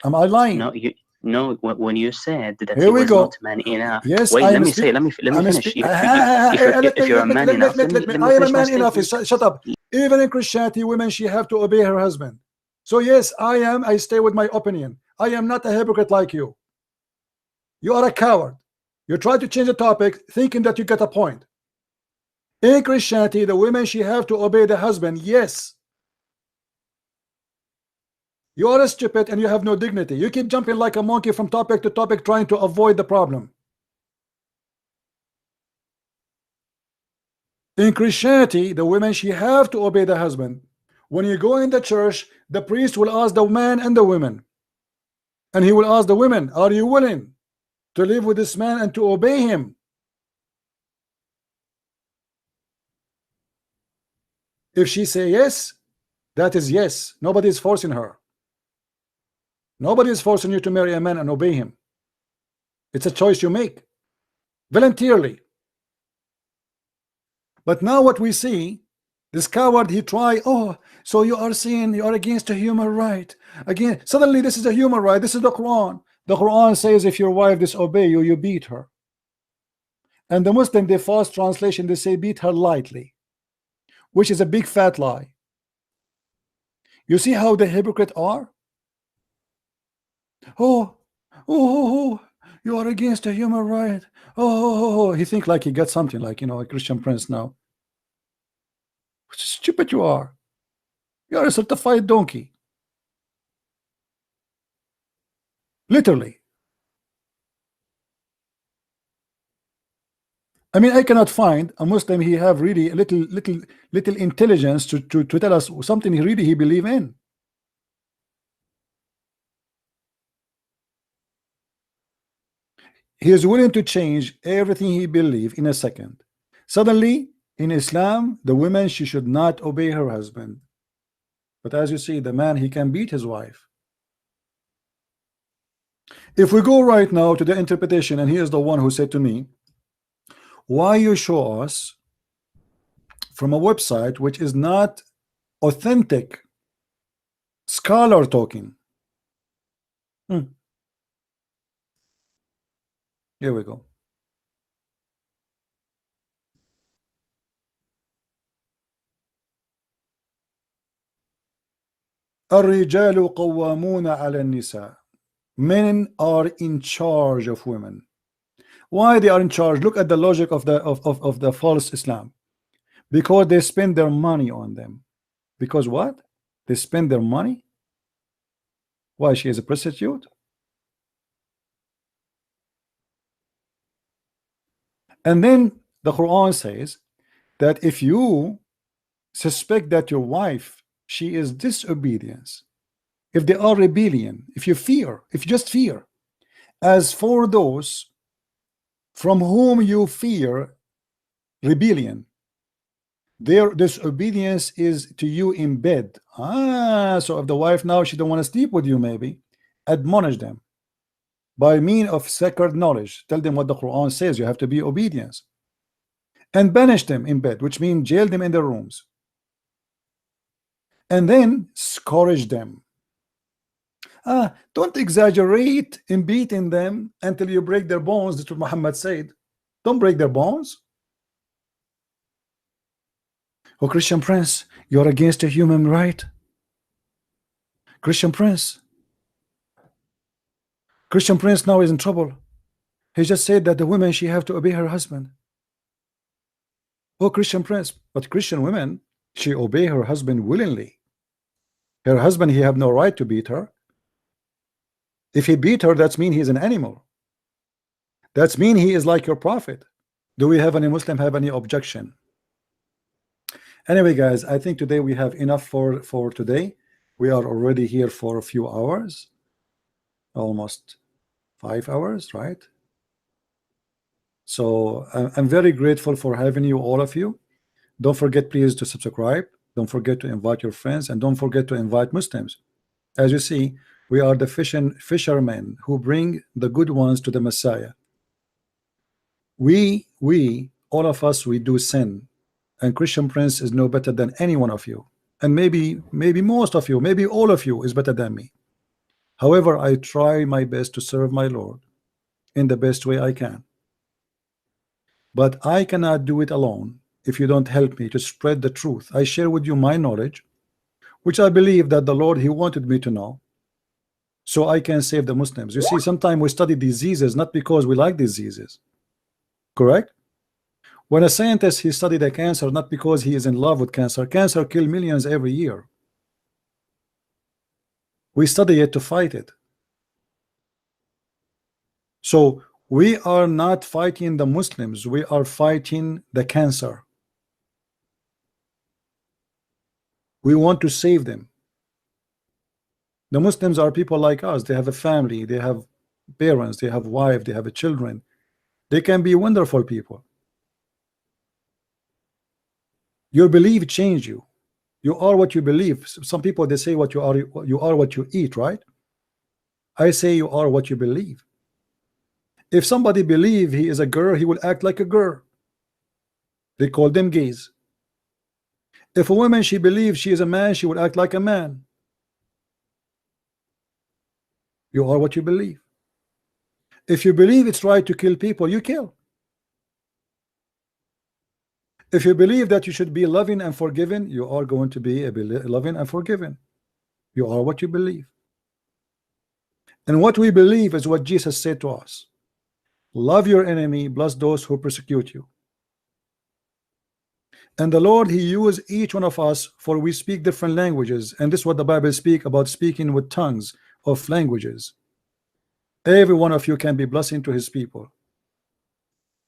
Am I lying? No, when you said that he was not man enough. Yes, wait, let me finish. If you're a man enough, I am a man enough. Shut up. Even in Christianity, women she have to obey her husband. So yes, I stay with my opinion. I am not a hypocrite like you. You are a coward. You try to change the topic thinking that you get a point. In Christianity, the women she have to obey the husband. Yes. You are stupid and you have no dignity. You keep jumping like a monkey from topic to topic trying to avoid the problem. In Christianity, the women she have to obey the husband. When you go in the church, the priest will ask the man and the women. And he will ask the women, are you willing to live with this man and to obey him? If she say yes, that is yes. Nobody is forcing her. Nobody is forcing you to marry a man and obey him. It's a choice you make voluntarily. But now what we see, this coward, he try, oh, so you are saying you are against a human right. Again, suddenly this is a human right. This is the Quran. The Quran says if your wife disobey you, you beat her. And the Muslim, they false translation, they say beat her lightly, which is a big fat lie. You see how the hypocrite are? Oh, you are against a human right. He think like he got something, like, you know, a Christian prince now. Stupid you are. You are a certified donkey. Literally. I mean, I cannot find a Muslim he have really a little intelligence to tell us something he believe in. He is willing to change everything he believe in a second. Suddenly, in Islam, the woman, she should not obey her husband. But as you see, the man, he can beat his wife. If we go right now to the interpretation, and he is the one who said to me, why you show us from a website which is not authentic scholar talking? Here we go. الرجال قوامون على النساء. Men are in charge of women. Why they are in charge? Look at the logic of the false Islam. Because they spend their money on them. Because what? They spend their money. Why? She is a prostitute? And then the Quran says that if you suspect that your wife, she is disobedience, if they are rebellion, if you fear, if you just fear, as for those from whom you fear rebellion, their disobedience is to you in bed. So if the wife now she don't want to sleep with you, maybe admonish them by means of sacred knowledge. Tell them what the Quran says. You have to be obedience, and banish them in bed, which means jail them in their rooms, and then scourge them. Don't exaggerate in beating them until you break their bones. That's what Muhammad said. Don't break their bones. Oh, Christian Prince, you're against a human right. Christian Prince now is in trouble. He just said that the women, she have to obey her husband. Oh, Christian Prince, but Christian women, she obey her husband willingly. Her husband, he have no right to beat her. If he beat her, that's mean he's an animal. That's mean he is like your prophet. Do we have any Muslim have any objection? Anyway, guys, I think today we have enough for today. We are already here for a few hours, almost 5 hours, right? So I'm very grateful for having you, all of you. Don't forget, please, to subscribe. Don't forget to invite your friends, and don't forget to invite Muslims. As you see, we are the fishermen who bring the good ones to the Messiah. We all of us, we do sin, and Christian Prince is no better than any one of you, and maybe most of you, maybe all of you is better than me. However, I try my best to serve my Lord in the best way I can, but I cannot do it alone if you don't help me to spread the truth. I share with you my knowledge, which I believe that the Lord, he wanted me to know, so I can save the Muslims. You see, sometimes we study diseases not because we like diseases, correct? When a scientist, he studied a cancer not because he is in love with cancer. Cancer kills millions every year. We study it to fight it. So we are not fighting the Muslims, we are fighting the cancer. We want to save them. The Muslims are people like us. They have a family, they have parents, they have wife, they have children. They can be wonderful people. Your belief change you. You are what you believe. Some people, they say what you are what you eat, right? I say you are what you believe. If somebody believe he is a girl, he will act like a girl. They call them gays. If a woman, she believes she is a man, she will act like a man. You are what you believe. If you believe it's right to kill people, you kill. If you believe that you should be loving and forgiving, you are going to be loving and forgiving. You are what you believe. And what we believe is what Jesus said to us. Love your enemy, bless those who persecute you. And the Lord, he used each one of us, for we speak different languages, and this is what the Bible speak about, speaking with tongues of languages. Every one of you can be blessing to his people,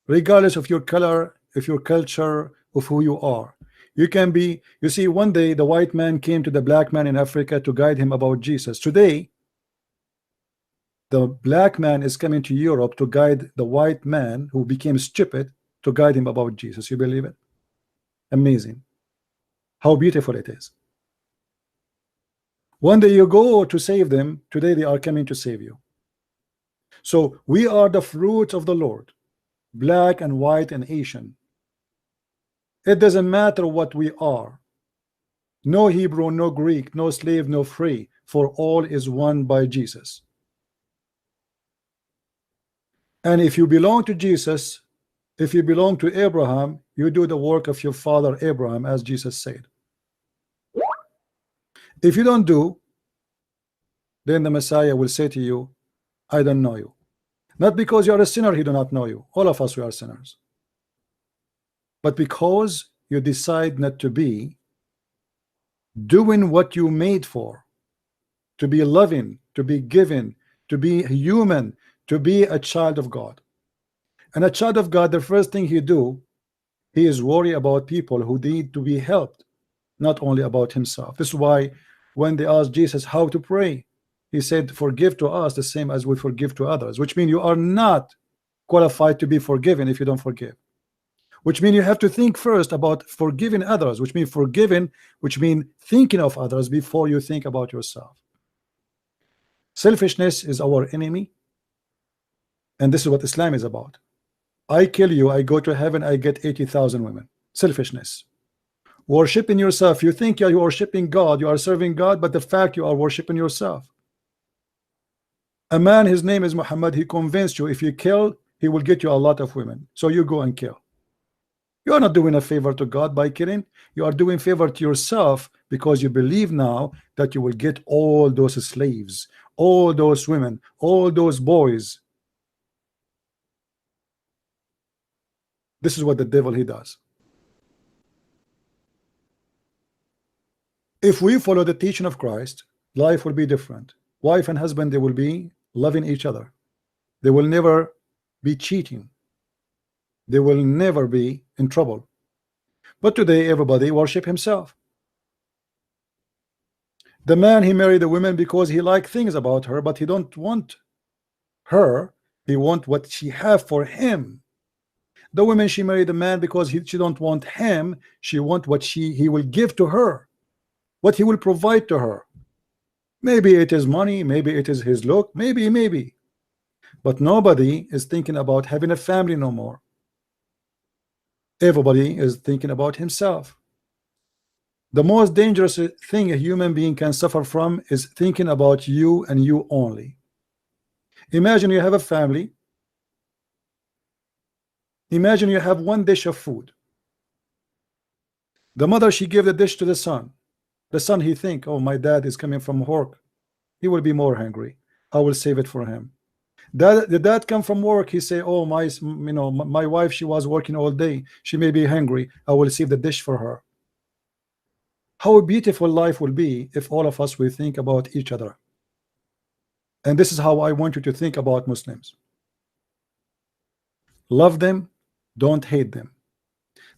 regardless of your color, of your culture, of who you are. You can be, you see, one day the white man came to the black man in Africa to guide him about Jesus. Today the black man is coming to Europe to guide the white man who became stupid, to guide him about Jesus. You believe it? Amazing how beautiful it is. One day you go to save them, today they are coming to save you. So we are the fruit of the Lord, black and white and Asian. It doesn't matter what we are. No Hebrew, no Greek, no slave, no free, for all is one by Jesus. And if you belong to Jesus, if you belong to Abraham, you do the work of your father Abraham, as Jesus said. If you don't do, then the Messiah will say to you, I don't know you. Not because you are a sinner, he do not know you. All of us, we are sinners. But because you decide not to be doing what you made for, to be loving, to be given, to be human, to be a child of God. And a child of God, the first thing he do, he is worried about people who need to be helped, not only about himself. This is why when they asked Jesus how to pray, he said, forgive to us the same as we forgive to others, which means you are not qualified to be forgiven if you don't forgive. Which means you have to think first about forgiving others, which means thinking of others before you think about yourself. Selfishness is our enemy, and this is what Islam is about. I kill you, I go to heaven, I get 80,000 women. Selfishness. Worshipping yourself. You think you are worshiping God, you are serving God, but the fact you are worshiping yourself. A man, his name is Muhammad, he convinced you if you kill, he will get you a lot of women. So you go and kill. You are not doing a favor to God by killing. You are doing favor to yourself because you believe now that you will get all those slaves, all those women, all those boys. This is what the devil he does. If we follow the teaching of Christ, life will be different. Wife and husband, they will be loving each other. They will never be cheating. They will never be in trouble. But today everybody worship himself. The man, he married the woman because he liked things about her, but he don't want her. He want what she have for him. The woman, she married the man because she don't want him. She want what he will give to her, what he will provide to her. Maybe it is money, maybe it is his look, maybe. But nobody is thinking about having a family no more. Everybody is thinking about himself. The most dangerous thing a human being can suffer from is thinking about you and you only. Imagine you have a family. Imagine you have one dish of food. The mother, she gave the dish to the son. The son, he think, oh, my dad is coming from work. He will be more hungry. I will save it for him. The dad come from work. He say, oh, my wife, she was working all day. She may be hungry. I will save the dish for her. How beautiful life will be if all of us will think about each other. And this is how I want you to think about Muslims. Love them, don't hate them.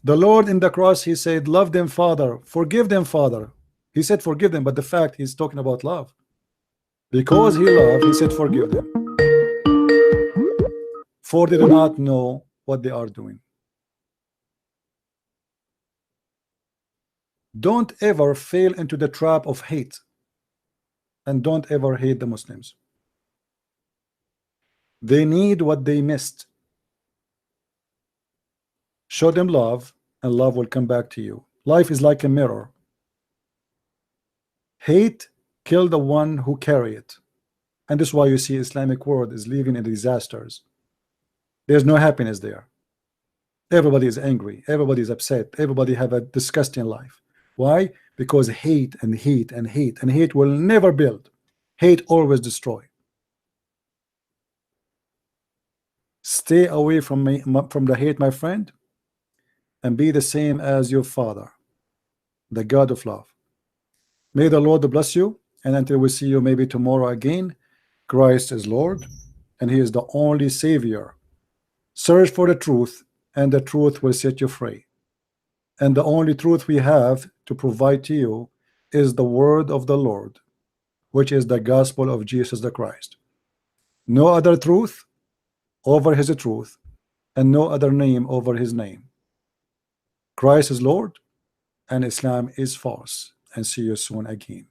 The Lord in the cross, he said, love them, Father, forgive them, Father. He said forgive them, but the fact he's talking about love. Because he loved, he said forgive them. For they do not know what they are doing. Don't ever fall into the trap of hate, and don't ever hate the Muslims. They need what they missed. Show them love, and love will come back to you. Life is like a mirror. Hate kill the one who carry it, and this is why you see Islamic world is living in disasters. There's no happiness there. Everybody is angry, everybody is upset, everybody have a disgusting life. Why? Because hate and hate and hate and hate will never build. Hate always destroy. Stay away from the hate, my friend, and be the same as your Father, the God of love. May the Lord bless you, and until we see you maybe tomorrow again, Christ is Lord, and he is the only Savior. Search for the truth, and the truth will set you free. And the only truth we have to provide to you is the word of the Lord, which is the gospel of Jesus the Christ. No other truth over his truth, and no other name over his name. Christ is Lord, and Islam is false. And see you soon again.